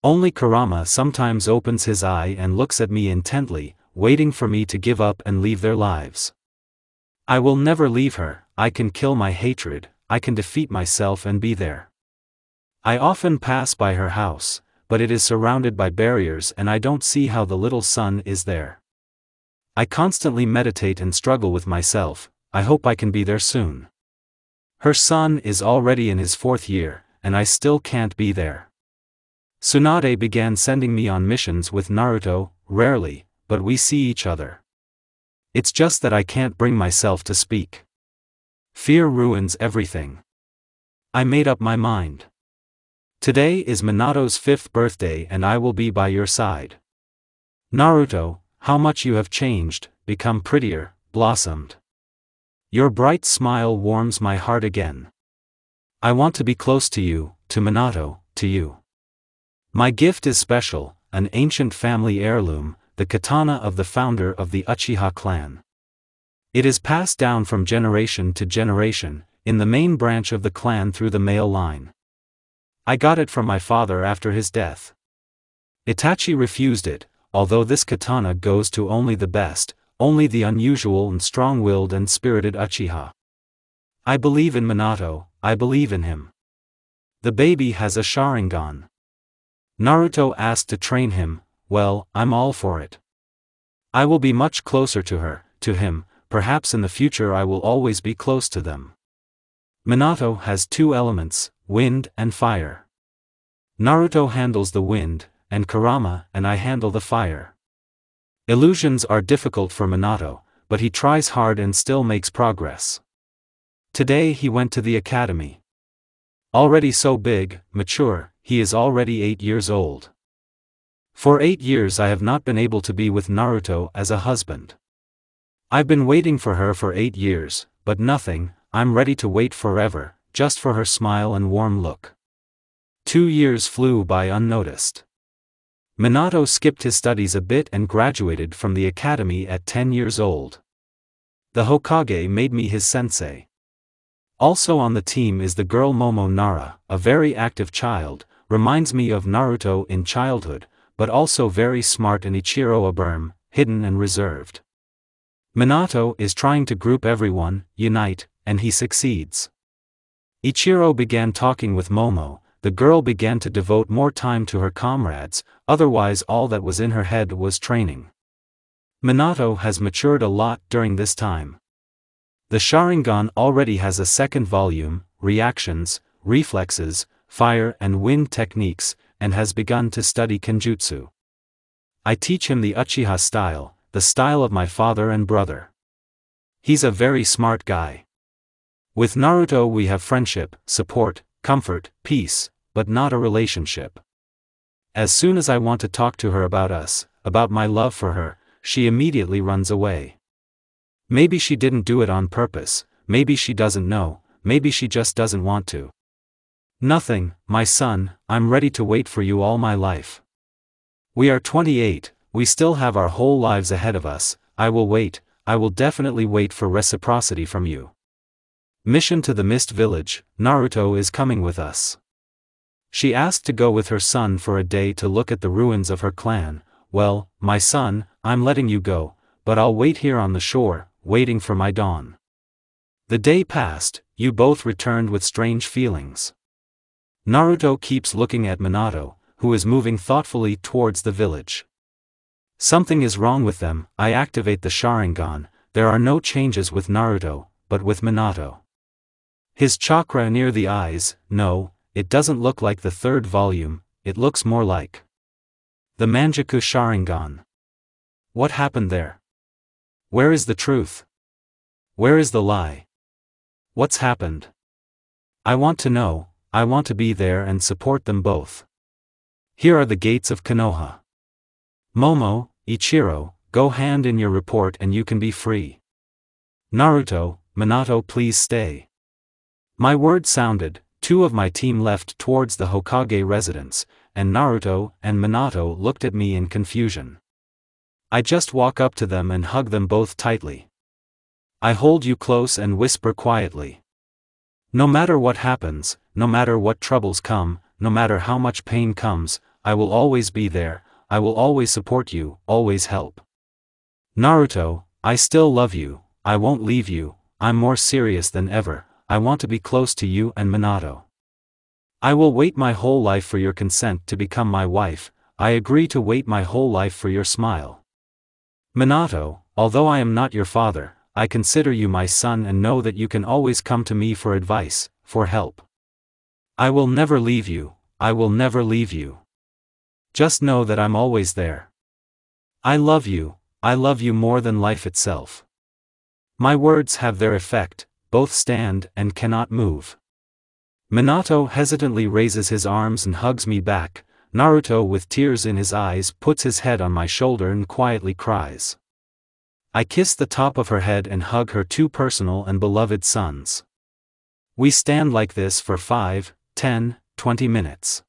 Only Kurama sometimes opens his eye and looks at me intently, waiting for me to give up and leave their lives. I will never leave her, I can kill my hatred, I can defeat myself and be there. I often pass by her house, but it is surrounded by barriers and I don't see how the little son is there. I constantly meditate and struggle with myself, I hope I can be there soon. Her son is already in his 4th year, and I still can't be there. Tsunade began sending me on missions with Naruto, rarely, but we see each other. It's just that I can't bring myself to speak. Fear ruins everything. I made up my mind. Today is Minato's 5th birthday and I will be by your side. Naruto, how much you have changed, become prettier, blossomed. Your bright smile warms my heart again. I want to be close to you, to Minato, to you. My gift is special, an ancient family heirloom, the katana of the founder of the Uchiha clan. It is passed down from generation to generation, in the main branch of the clan through the male line. I got it from my father after his death. Itachi refused it, although this katana goes to only the best, only the unusual and strong-willed and spirited Uchiha. I believe in Minato, I believe in him. The baby has a Sharingan. Naruto asked to train him, well, I'm all for it. I will be much closer to her, to him, perhaps in the future I will always be close to them. Minato has two elements, wind and fire. Naruto handles the wind, and Kurama and I handle the fire. Illusions are difficult for Minato, but he tries hard and still makes progress. Today he went to the academy. Already so big, mature, he is already 8 years old. For 8 years I have not been able to be with Naruto as a husband. I've been waiting for her for 8 years, but nothing, I'm ready to wait forever, just for her smile and warm look. 2 years flew by unnoticed. Minato skipped his studies a bit and graduated from the academy at 10 years old. The Hokage made me his sensei. Also on the team is the girl Momo Nara, a very active child, reminds me of Naruto in childhood, but also very smart, and Ichiro Aburm, hidden and reserved. Minato is trying to group everyone, unite, and he succeeds. Ichiro began talking with Momo, the girl began to devote more time to her comrades, otherwise all that was in her head was training. Minato has matured a lot during this time. The Sharingan already has a second volume, reactions, reflexes, fire and wind techniques, and has begun to study Kenjutsu. I teach him the Uchiha style, the style of my father and brother. He's a very smart guy. With Naruto we have friendship, support, comfort, peace, but not a relationship. As soon as I want to talk to her about us, about my love for her, she immediately runs away. Maybe she didn't do it on purpose, maybe she doesn't know, maybe she just doesn't want to. Nothing, my son, I'm ready to wait for you all my life. We are 28, we still have our whole lives ahead of us, I will wait, I will definitely wait for reciprocity from you. Mission to the Mist Village, Naruto is coming with us. She asked to go with her son for a day to look at the ruins of her clan. Well, my son, I'm letting you go, but I'll wait here on the shore, waiting for my dawn. The day passed, you both returned with strange feelings. Naruto keeps looking at Minato, who is moving thoughtfully towards the village. Something is wrong with them. I activate the Sharingan, there are no changes with Naruto, but with Minato. His chakra near the eyes, no, it doesn't look like the third volume, it looks more like the Manjaku Sharingan. What happened there? Where is the truth? Where is the lie? What's happened? I want to know, I want to be there and support them both. Here are the gates of Konoha. Momo, Ichiro, go hand in your report and you can be free. Naruto, Minato, please stay. My word sounded, 2 of my team left towards the Hokage residence, and Naruto and Minato looked at me in confusion. I just walk up to them and hug them both tightly. I hold you close and whisper quietly. No matter what happens, no matter what troubles come, no matter how much pain comes, I will always be there, I will always support you, always help. Naruto, I still love you, I won't leave you, I'm more serious than ever, I want to be close to you and Minato. I will wait my whole life for your consent to become my wife, I agree to wait my whole life for your smile. Minato, although I am not your father, I consider you my son and know that you can always come to me for advice, for help. I will never leave you, I will never leave you. Just know that I'm always there. I love you more than life itself. My words have their effect, both stand and cannot move. Minato hesitantly raises his arms and hugs me back. Naruto with tears in his eyes puts his head on my shoulder and quietly cries. I kiss the top of her head and hug her 2 personal and beloved sons. We stand like this for 5, 10, 20 minutes.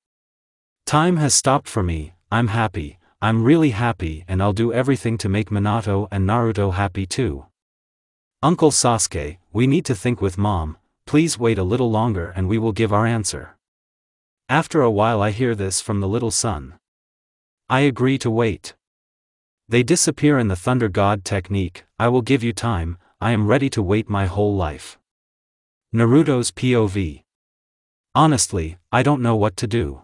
Time has stopped for me. I'm happy, I'm really happy, and I'll do everything to make Minato and Naruto happy too. Uncle Sasuke, we need to think with Mom, please wait a little longer and we will give our answer. After a while I hear this from the little son. I agree to wait. They disappear in the Thunder God technique. I will give you time, I am ready to wait my whole life. Naruto's POV. Honestly, I don't know what to do.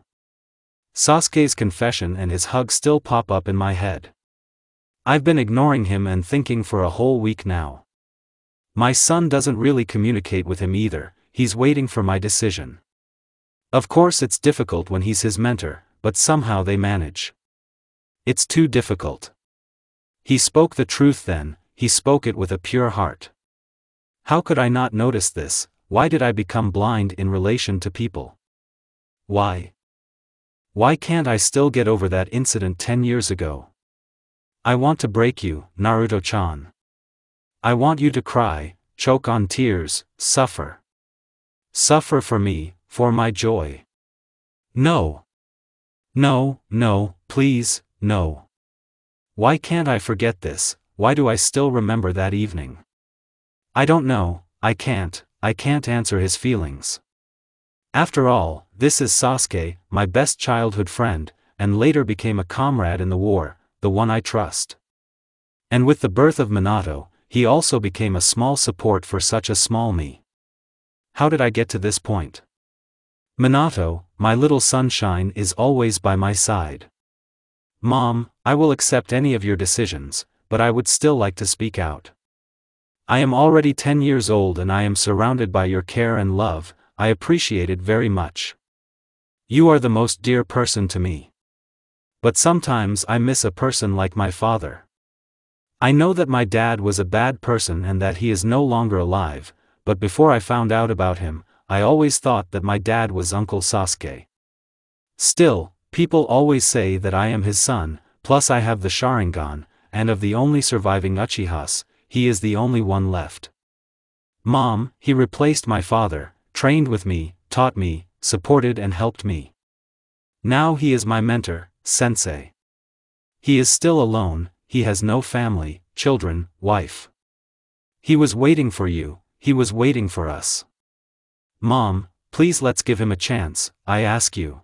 Sasuke's confession and his hug still pop up in my head. I've been ignoring him and thinking for a whole week now. My son doesn't really communicate with him either, he's waiting for my decision. Of course it's difficult when he's his mentor, but somehow they manage. It's too difficult. He spoke the truth then, he spoke it with a pure heart. How could I not notice this? Why did I become blind in relation to people? Why? Why can't I still get over that incident 10 years ago? I want to break you, Naruto-chan. I want you to cry, choke on tears, suffer. Suffer for me, for my joy. No. No, no, please, no. Why can't I forget this? Why do I still remember that evening? I don't know, I can't answer his feelings. After all, this is Sasuke, my best childhood friend, and later became a comrade in the war, the one I trust. And with the birth of Minato, he also became a small support for such a small me. How did I get to this point? Minato, my little sunshine, is always by my side. Mom, I will accept any of your decisions, but I would still like to speak out. I am already 10 years old and I am surrounded by your care and love, I appreciate it very much. You are the most dear person to me. But sometimes I miss a person like my father. I know that my dad was a bad person and that he is no longer alive, but before I found out about him, I always thought that my dad was Uncle Sasuke. Still, people always say that I am his son, plus I have the Sharingan, and of the only surviving Uchihas, he is the only one left. Mom, he replaced my father, trained with me, taught me, supported and helped me. Now he is my mentor, sensei. He is still alone, he has no family, children, wife. He was waiting for you, he was waiting for us. Mom, please let's give him a chance, I ask you.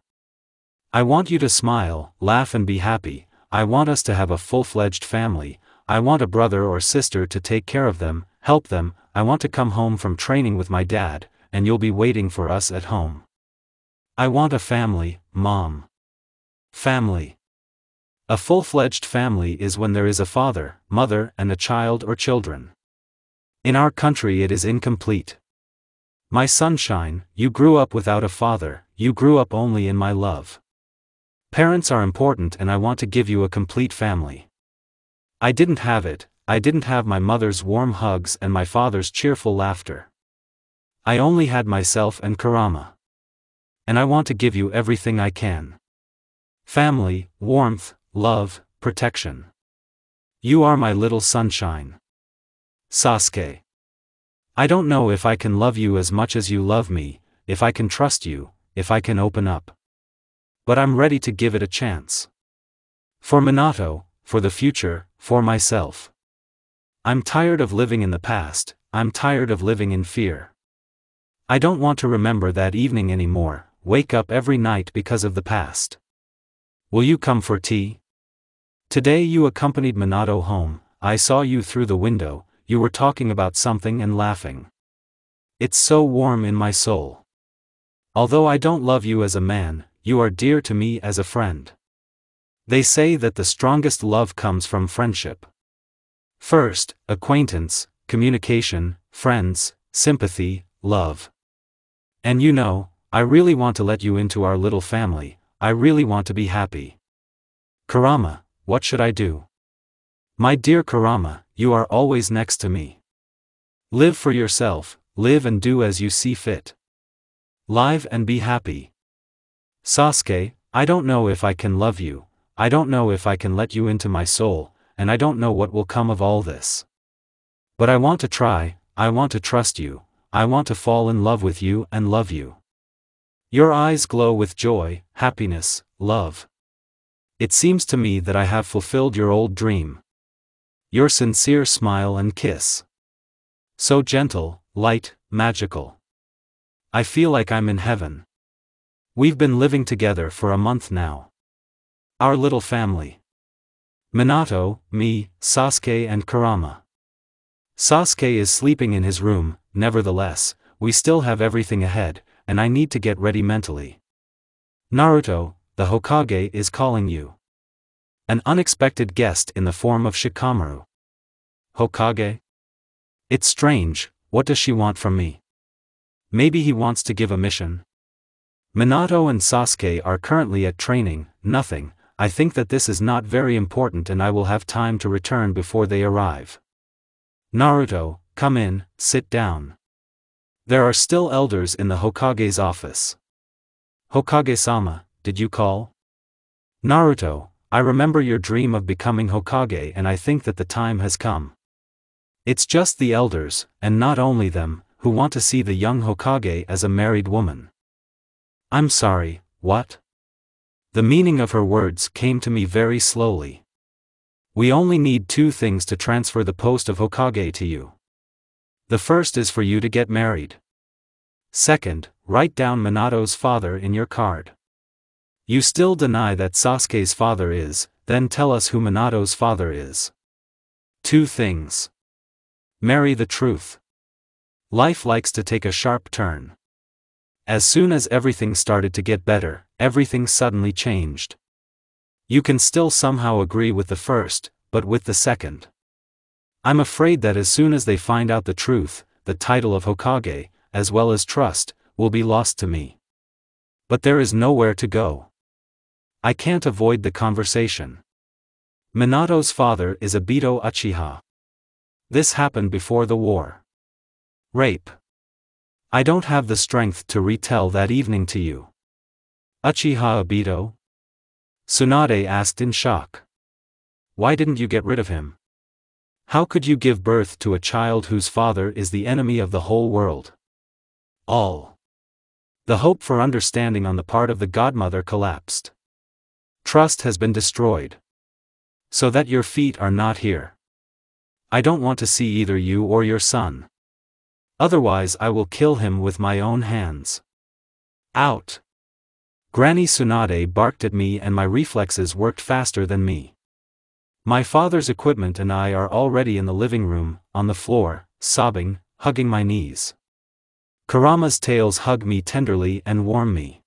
I want you to smile, laugh and be happy, I want us to have a full-fledged family, I want a brother or sister to take care of them, help them, I want to come home from training with my dad, and you'll be waiting for us at home. I want a family, Mom. Family. A full-fledged family is when there is a father, mother, and a child or children. In our country it is incomplete. My sunshine, you grew up without a father, you grew up only in my love. Parents are important and I want to give you a complete family. I didn't have it, I didn't have my mother's warm hugs and my father's cheerful laughter. I only had myself and Kurama. And I want to give you everything I can. Family, warmth, love, protection. You are my little sunshine. Sasuke. I don't know if I can love you as much as you love me, if I can trust you, if I can open up. But I'm ready to give it a chance. For Minato, for the future, for myself. I'm tired of living in the past, I'm tired of living in fear. I don't want to remember that evening anymore, wake up every night because of the past. Will you come for tea? Today you accompanied Minato home, I saw you through the window, you were talking about something and laughing. It's so warm in my soul. Although I don't love you as a man, you are dear to me as a friend. They say that the strongest love comes from friendship. First, acquaintance, communication, friends, sympathy, love. And you know, I really want to let you into our little family, I really want to be happy. Kurama, what should I do? My dear Kurama, you are always next to me. Live for yourself, live and do as you see fit. Live and be happy. Sasuke, I don't know if I can love you, I don't know if I can let you into my soul, and I don't know what will come of all this. But I want to try, I want to trust you, I want to fall in love with you and love you. Your eyes glow with joy, happiness, love. It seems to me that I have fulfilled your old dream. Your sincere smile and kiss. So gentle, light, magical. I feel like I'm in heaven. We've been living together for a month now. Our little family. Minato, me, Sasuke and Kurama. Sasuke is sleeping in his room, nevertheless, we still have everything ahead, and I need to get ready mentally. Naruto, the Hokage is calling you. An unexpected guest in the form of Shikamaru. Hokage? It's strange, what does she want from me? Maybe he wants to give a mission? Minato and Sasuke are currently at training, nothing, I think that this is not very important and I will have time to return before they arrive. Naruto, come in, sit down. There are still elders in the Hokage's office. Hokage-sama, did you call? Naruto, I remember your dream of becoming Hokage and I think that the time has come. It's just the elders, and not only them, who want to see the young Hokage as a married woman. I'm sorry, what? The meaning of her words came to me very slowly. We only need 2 things to transfer the post of Hokage to you. The first is for you to get married. Second, write down Minato's father in your card. You still deny that Sasuke's father is, then tell us who Minato's father is. 2 things. Marry the truth. Life likes to take a sharp turn. As soon as everything started to get better, everything suddenly changed. You can still somehow agree with the first, but with the second. I'm afraid that as soon as they find out the truth, the title of Hokage, as well as trust, will be lost to me. But there is nowhere to go. I can't avoid the conversation. Minato's father is Obito Uchiha. This happened before the war. Rape. I don't have the strength to retell that evening to you. Uchiha Obito? Tsunade asked in shock. Why didn't you get rid of him? How could you give birth to a child whose father is the enemy of the whole world? All. The hope for understanding on the part of the godmother collapsed. Trust has been destroyed. So that your feet are not here. I don't want to see either you or your son. Otherwise I will kill him with my own hands. Out. Granny Tsunade barked at me and my reflexes worked faster than me. My father's equipment and I are already in the living room, on the floor, sobbing, hugging my knees. Kurama's tails hug me tenderly and warm me.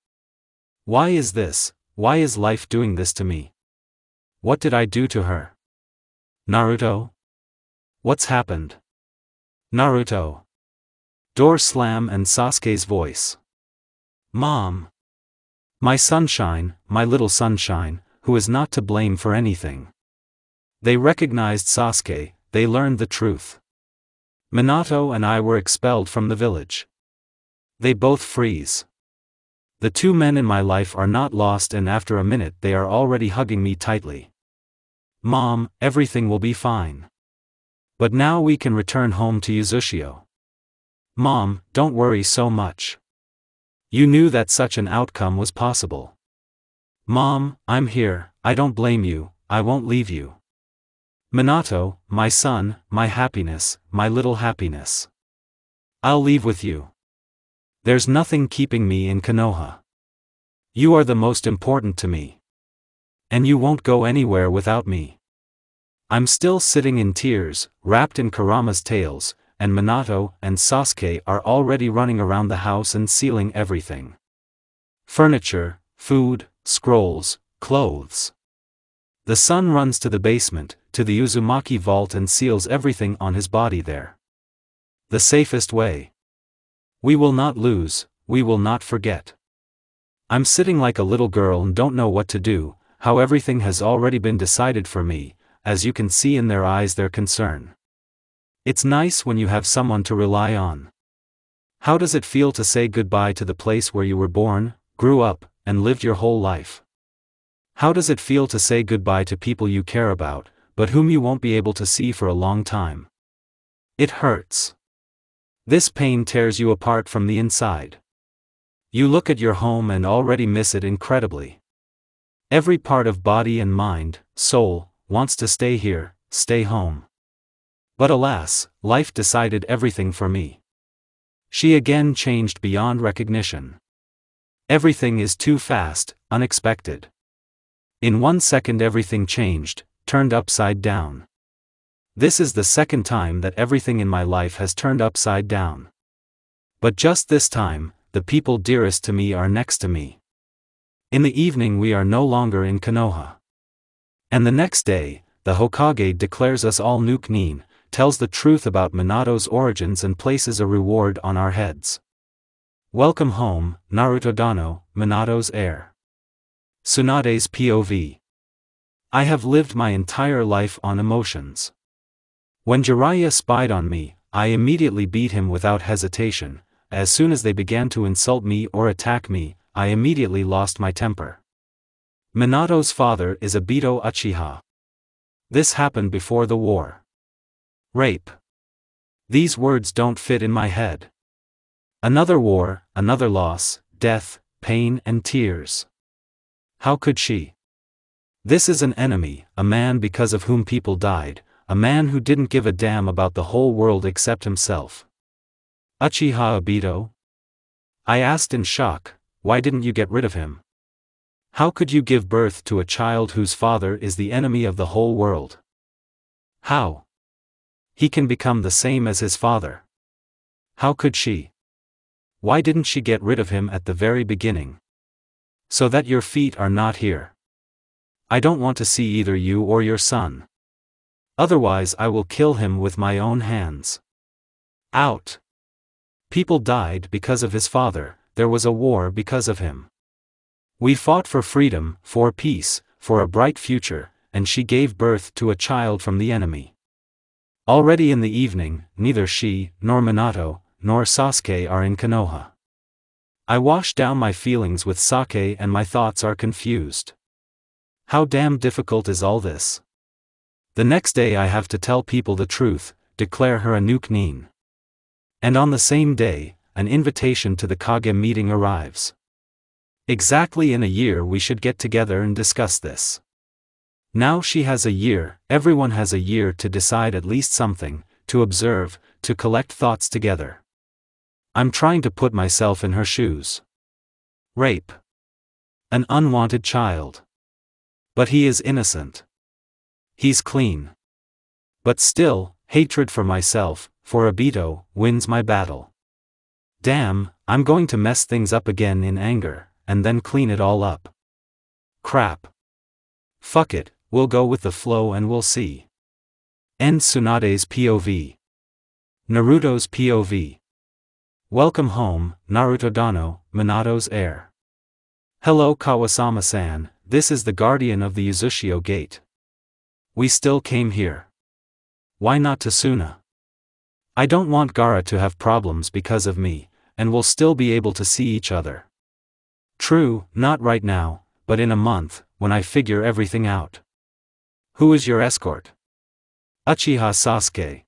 Why is this? Why is life doing this to me? What did I do to her? Naruto? What's happened? Naruto. Door slam and Sasuke's voice. Mom. My sunshine, my little sunshine, who is not to blame for anything. They recognized Sasuke, they learned the truth. Minato and I were expelled from the village. They both freeze. The 2 men in my life are not lost and after a minute they are already hugging me tightly. Mom, everything will be fine. But now we can return home to Uzushio. Mom, don't worry so much. You knew that such an outcome was possible. Mom, I'm here, I don't blame you, I won't leave you. Minato, my son, my happiness, my little happiness. I'll leave with you. There's nothing keeping me in Konoha. You are the most important to me. And you won't go anywhere without me. I'm still sitting in tears, wrapped in Kurama's tails, and Minato and Sasuke are already running around the house and sealing everything. Furniture, food, scrolls, clothes. The son runs to the basement, to the Uzumaki vault and seals everything on his body there. The safest way. We will not lose, we will not forget. I'm sitting like a little girl and don't know what to do, how everything has already been decided for me, as you can see in their eyes their concern. It's nice when you have someone to rely on. How does it feel to say goodbye to the place where you were born, grew up, and lived your whole life? How does it feel to say goodbye to people you care about, but whom you won't be able to see for a long time? It hurts. This pain tears you apart from the inside. You look at your home and already miss it incredibly. Every part of body and mind, soul, wants to stay here, stay home. But alas, life decided everything for me. She again changed beyond recognition. Everything is too fast, unexpected. In 1 second everything changed, turned upside down. This is the second time that everything in my life has turned upside down. But just this time, the people dearest to me are next to me. In the evening we are no longer in Konoha. And the next day, the Hokage declares us all Nuke Nin, tells the truth about Minato's origins and places a reward on our heads. Welcome home, Naruto Dano, Minato's heir. Tsunade's POV. I have lived my entire life on emotions. When Jiraiya spied on me, I immediately beat him without hesitation. As soon as they began to insult me or attack me, I immediately lost my temper. Minato's father is Obito Uchiha. This happened before the war. Rape. These words don't fit in my head. Another war, another loss, death, pain and tears. How could she? This is an enemy, a man because of whom people died, a man who didn't give a damn about the whole world except himself. Uchiha Obito? I asked in shock, why didn't you get rid of him? How could you give birth to a child whose father is the enemy of the whole world? How? He can become the same as his father. How could she? Why didn't she get rid of him at the very beginning? So that your feet are not here. I don't want to see either you or your son. Otherwise I will kill him with my own hands. Out. People died because of his father, there was a war because of him. We fought for freedom, for peace, for a bright future, and she gave birth to a child from the enemy. Already in the evening, neither she, nor Minato, nor Sasuke are in Konoha. I wash down my feelings with sake and my thoughts are confused. How damn difficult is all this? The next day I have to tell people the truth, declare her a Nuke Nin. And on the same day, an invitation to the Kage meeting arrives. Exactly in a year we should get together and discuss this. Now she has a year, everyone has a year to decide at least something, to observe, to collect thoughts together. I'm trying to put myself in her shoes. Rape. An unwanted child. But he is innocent. He's clean. But still, hatred for myself, for Obito, wins my battle. Damn, I'm going to mess things up again in anger, and then clean it all up. Crap. Fuck it, we'll go with the flow and we'll see. End Tsunade's POV. Naruto's POV. Welcome home, Naruto Dano, Minato's heir. Hello Kawasama-san, this is the guardian of the Uzushio Gate. We still came here. Why not to Suna? I don't want Gaara to have problems because of me, and we'll still be able to see each other. True, not right now, but in a month, when I figure everything out. Who is your escort? Uchiha Sasuke.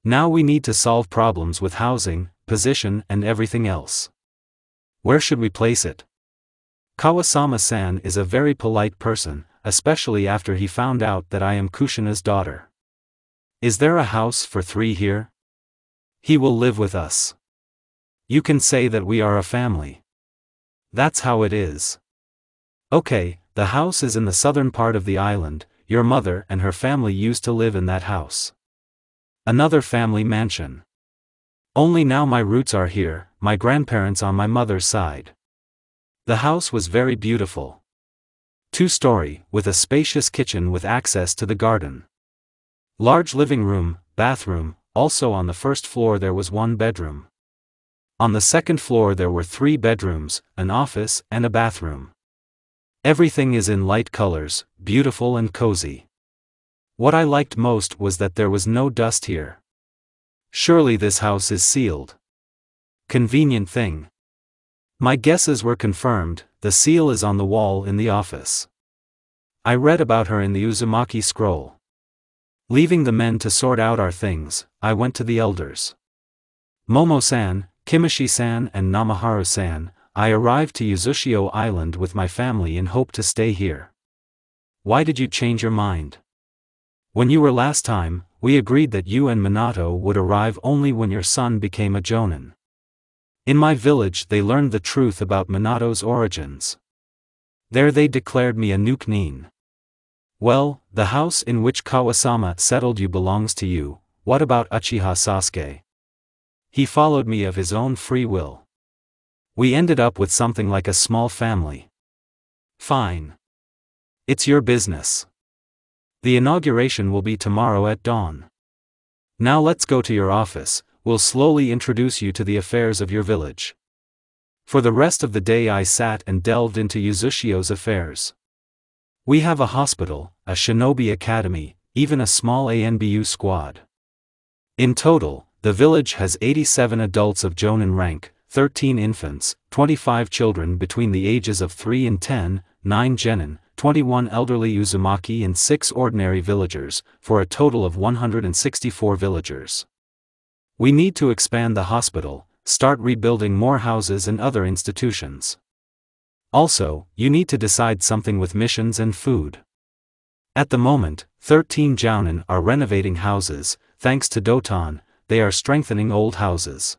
Now we need to solve problems with housing, position and everything else. Where should we place it? Kawasama-san is a very polite person, especially after he found out that I am Kushina's daughter. Is there a house for 3 here? He will live with us. You can say that we are a family. That's how it is. Okay, the house is in the southern part of the island, your mother and her family used to live in that house. Another family mansion. Only now my roots are here, my grandparents on my mother's side. The house was very beautiful. 2-story, with a spacious kitchen with access to the garden. Large living room, bathroom, also on the first floor there was 1 bedroom. On the second floor there were 3 bedrooms, an office and a bathroom. Everything is in light colors, beautiful and cozy. What I liked most was that there was no dust here. Surely this house is sealed. Convenient thing. My guesses were confirmed, the seal is on the wall in the office. I read about her in the Uzumaki scroll. Leaving the men to sort out our things, I went to the elders. Momo-san, Kimishi-san and Namaharu-san, I arrived to Uzushio Island with my family in hope to stay here. Why did you change your mind? When you were last time, we agreed that you and Minato would arrive only when your son became a jonin. In my village they learned the truth about Minato's origins. There they declared me a Nukenin. Well, the house in which Kawasama settled you belongs to you. What about Uchiha Sasuke? He followed me of his own free will. We ended up with something like a small family. Fine. It's your business. The inauguration will be tomorrow at dawn. Now let's go to your office, we'll slowly introduce you to the affairs of your village. For the rest of the day I sat and delved into Uzushio's affairs. We have a hospital, a shinobi academy, even a small ANBU squad. In total, the village has 87 adults of jonin rank, 13 infants, 25 children between the ages of 3 and 10, 9 genin, 21 elderly Uzumaki and 6 ordinary villagers, for a total of 164 villagers. We need to expand the hospital, start rebuilding more houses and other institutions. Also, you need to decide something with missions and food. At the moment, 13 jounin are renovating houses, thanks to Doton, they are strengthening old houses.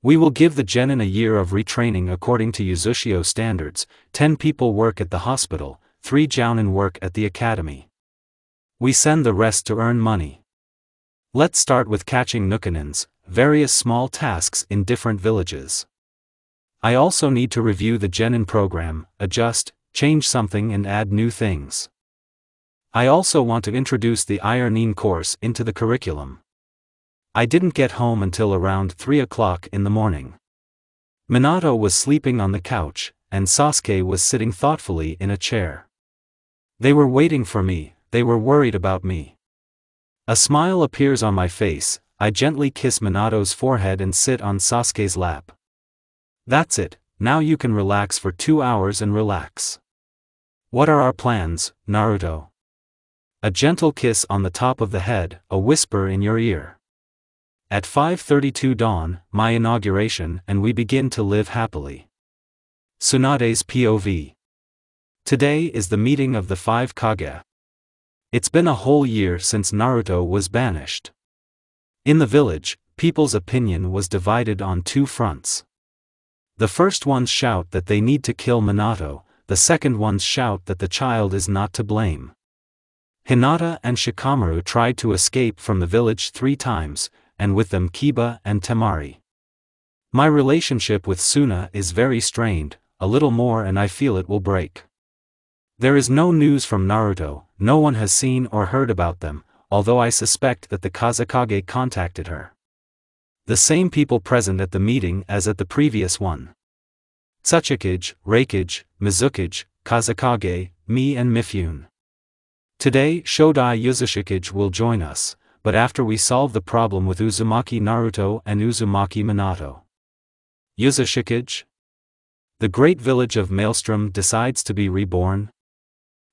We will give the genin a year of retraining according to Uzushio standards. 10 people work at the hospital, 3 jounin work at the academy. We send the rest to earn money. Let's start with catching Nukenins, various small tasks in different villages. I also need to review the genin program, adjust, change something and add new things. I also want to introduce the ironing course into the curriculum. I didn't get home until around 3 o'clock in the morning. Minato was sleeping on the couch, and Sasuke was sitting thoughtfully in a chair. They were waiting for me, they were worried about me. A smile appears on my face, I gently kiss Minato's forehead and sit on Sasuke's lap. That's it, now you can relax for 2 hours and relax. What are our plans, Naruto? A gentle kiss on the top of the head, a whisper in your ear. At 5:32 dawn, my inauguration, and we begin to live happily. Tsunade's POV. Today is the meeting of the 5 Kage. It's been a whole year since Naruto was banished. In the village, people's opinion was divided on 2 fronts. The first ones shout that they need to kill Minato, the second ones shout that the child is not to blame. Hinata and Shikamaru tried to escape from the village 3 times, and with them Kiba and Temari. My relationship with Suna is very strained, a little more and I feel it will break. There is no news from Naruto, no one has seen or heard about them, although I suspect that the Kazekage contacted her. The same people present at the meeting as at the previous one. Tsuchikage, Reikage, Mizukage, Kazekage, me and Mifune. Today Shodai Uzushikage will join us, but after we solve the problem with Uzumaki Naruto and Uzumaki Minato. Uzushikage? The great village of Maelstrom decides to be reborn?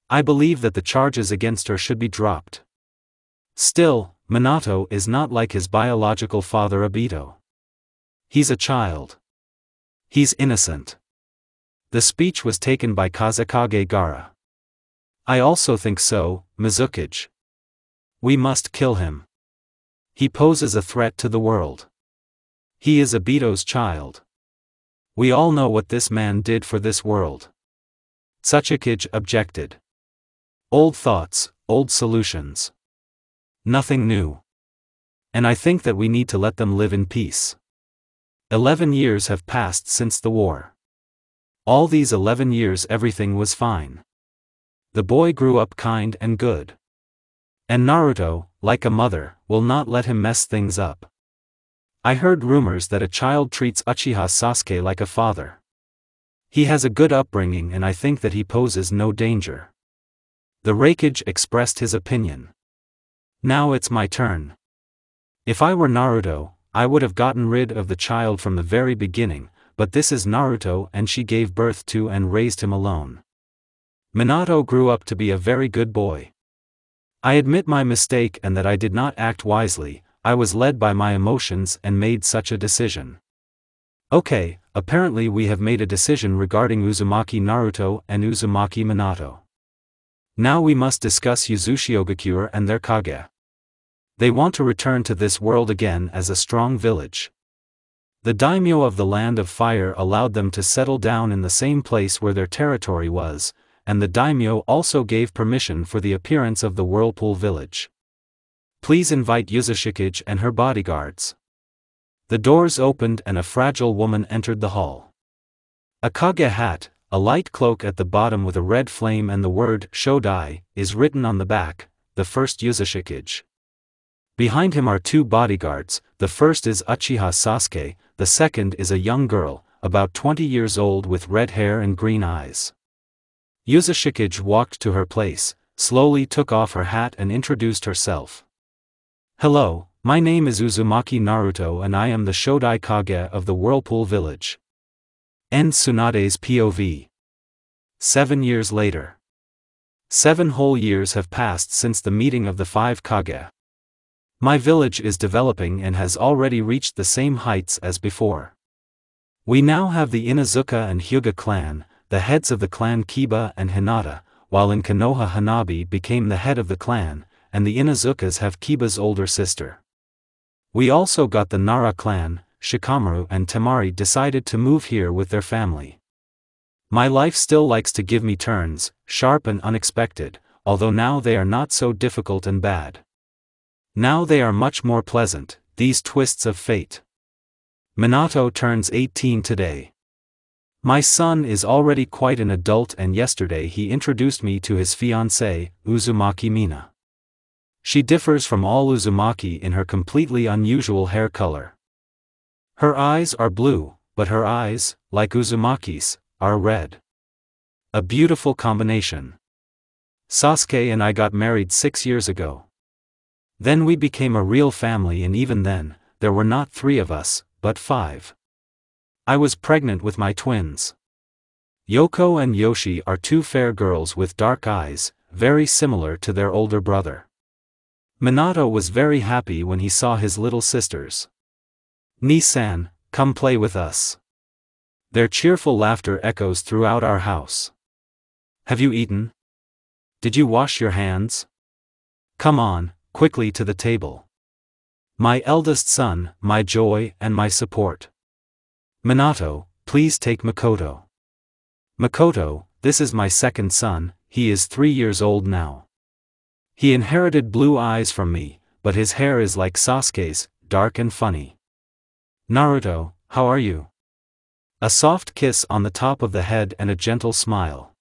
I believe that the charges against her should be dropped. Still, Minato is not like his biological father Obito. He's a child. He's innocent. The speech was taken by Kazekage Gaara. I also think so, Mizukage. We must kill him. He poses a threat to the world. He is Obito's child. We all know what this man did for this world. Tsuchikage objected. Old thoughts, old solutions. Nothing new. And I think that we need to let them live in peace. 11 years have passed since the war. All these 11 years everything was fine. The boy grew up kind and good. And Naruto, like a mother, will not let him mess things up. I heard rumors that a child treats Uchiha Sasuke like a father. He has a good upbringing and I think that he poses no danger. The Reikage expressed his opinion. Now it's my turn. If I were Naruto, I would have gotten rid of the child from the very beginning, but this is Naruto and she gave birth to and raised him alone. Minato grew up to be a very good boy. I admit my mistake and that I did not act wisely, I was led by my emotions and made such a decision. Okay, apparently we have made a decision regarding Uzumaki Naruto and Uzumaki Minato. Now we must discuss Uzushiogakure and their Kage. They want to return to this world again as a strong village. The daimyo of the Land of Fire allowed them to settle down in the same place where their territory was, and the daimyo also gave permission for the appearance of the Whirlpool Village. Please invite Uzashikage and her bodyguards. The doors opened and a fragile woman entered the hall. A Kage hat, a light cloak at the bottom with a red flame and the word Shodai is written on the back, the first Uzashikage. Behind him are two bodyguards, the first is Uchiha Sasuke, the second is a young girl, about 20 years old with red hair and green eyes. Uzashikage walked to her place, slowly took off her hat and introduced herself. Hello, my name is Uzumaki Naruto and I am the Shodai Kage of the Whirlpool Village. End Tsunade's POV. 7 years later. 7 whole years have passed since the meeting of the 5 Kage. My village is developing and has already reached the same heights as before. We now have the Inazuka and Hyuga clan, the heads of the clan Kiba and Hinata, while in Konoha Hanabi became the head of the clan, and the Inazukas have Kiba's older sister. We also got the Nara clan. Shikamaru and Temari decided to move here with their family. My life still likes to give me turns, sharp and unexpected, although now they are not so difficult and bad. Now they are much more pleasant, these twists of fate. Minato turns 18 today. My son is already quite an adult and yesterday he introduced me to his fiancée, Uzumaki Mina. She differs from all Uzumaki in her completely unusual hair color. Her eyes are blue, but her eyes, like Uzumaki's, are red. A beautiful combination. Sasuke and I got married 6 years ago. Then we became a real family and even then, there were not 3 of us, but 5. I was pregnant with my twins. Yoko and Yoshi are 2 fair girls with dark eyes, very similar to their older brother. Minato was very happy when he saw his little sisters. Ni-san, come play with us. Their cheerful laughter echoes throughout our house. Have you eaten? Did you wash your hands? Come on, quickly to the table. My eldest son, my joy and my support. Minato, please take Makoto. Makoto, this is my second son, he is 3 years old now. He inherited blue eyes from me, but his hair is like Sasuke's, dark and funny. Naruto, how are you? A soft kiss on the top of the head and a gentle smile.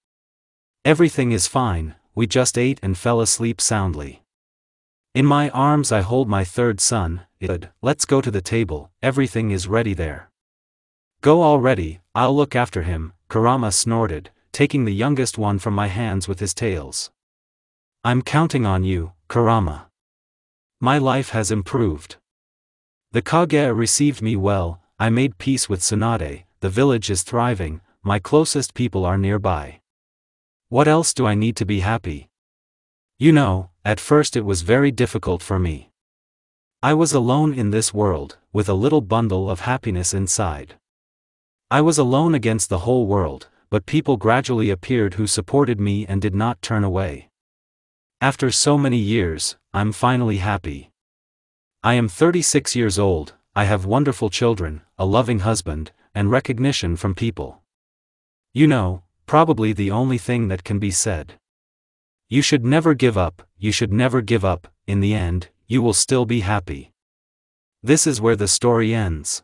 Everything is fine, we just ate and fell asleep soundly. In my arms I hold my third son, Id, let's go to the table, everything is ready there. Go already, I'll look after him, Kurama snorted, taking the youngest one from my hands with his tails. I'm counting on you, Kurama. My life has improved. The Kage received me well, I made peace with Tsunade, the village is thriving, my closest people are nearby. What else do I need to be happy? You know, at first it was very difficult for me. I was alone in this world, with a little bundle of happiness inside. I was alone against the whole world, but people gradually appeared who supported me and did not turn away. After so many years, I'm finally happy. I am 36 years old, I have wonderful children, a loving husband, and recognition from people. You know, probably the only thing that can be said. You should never give up, you should never give up, in the end, you will still be happy. This is where the story ends.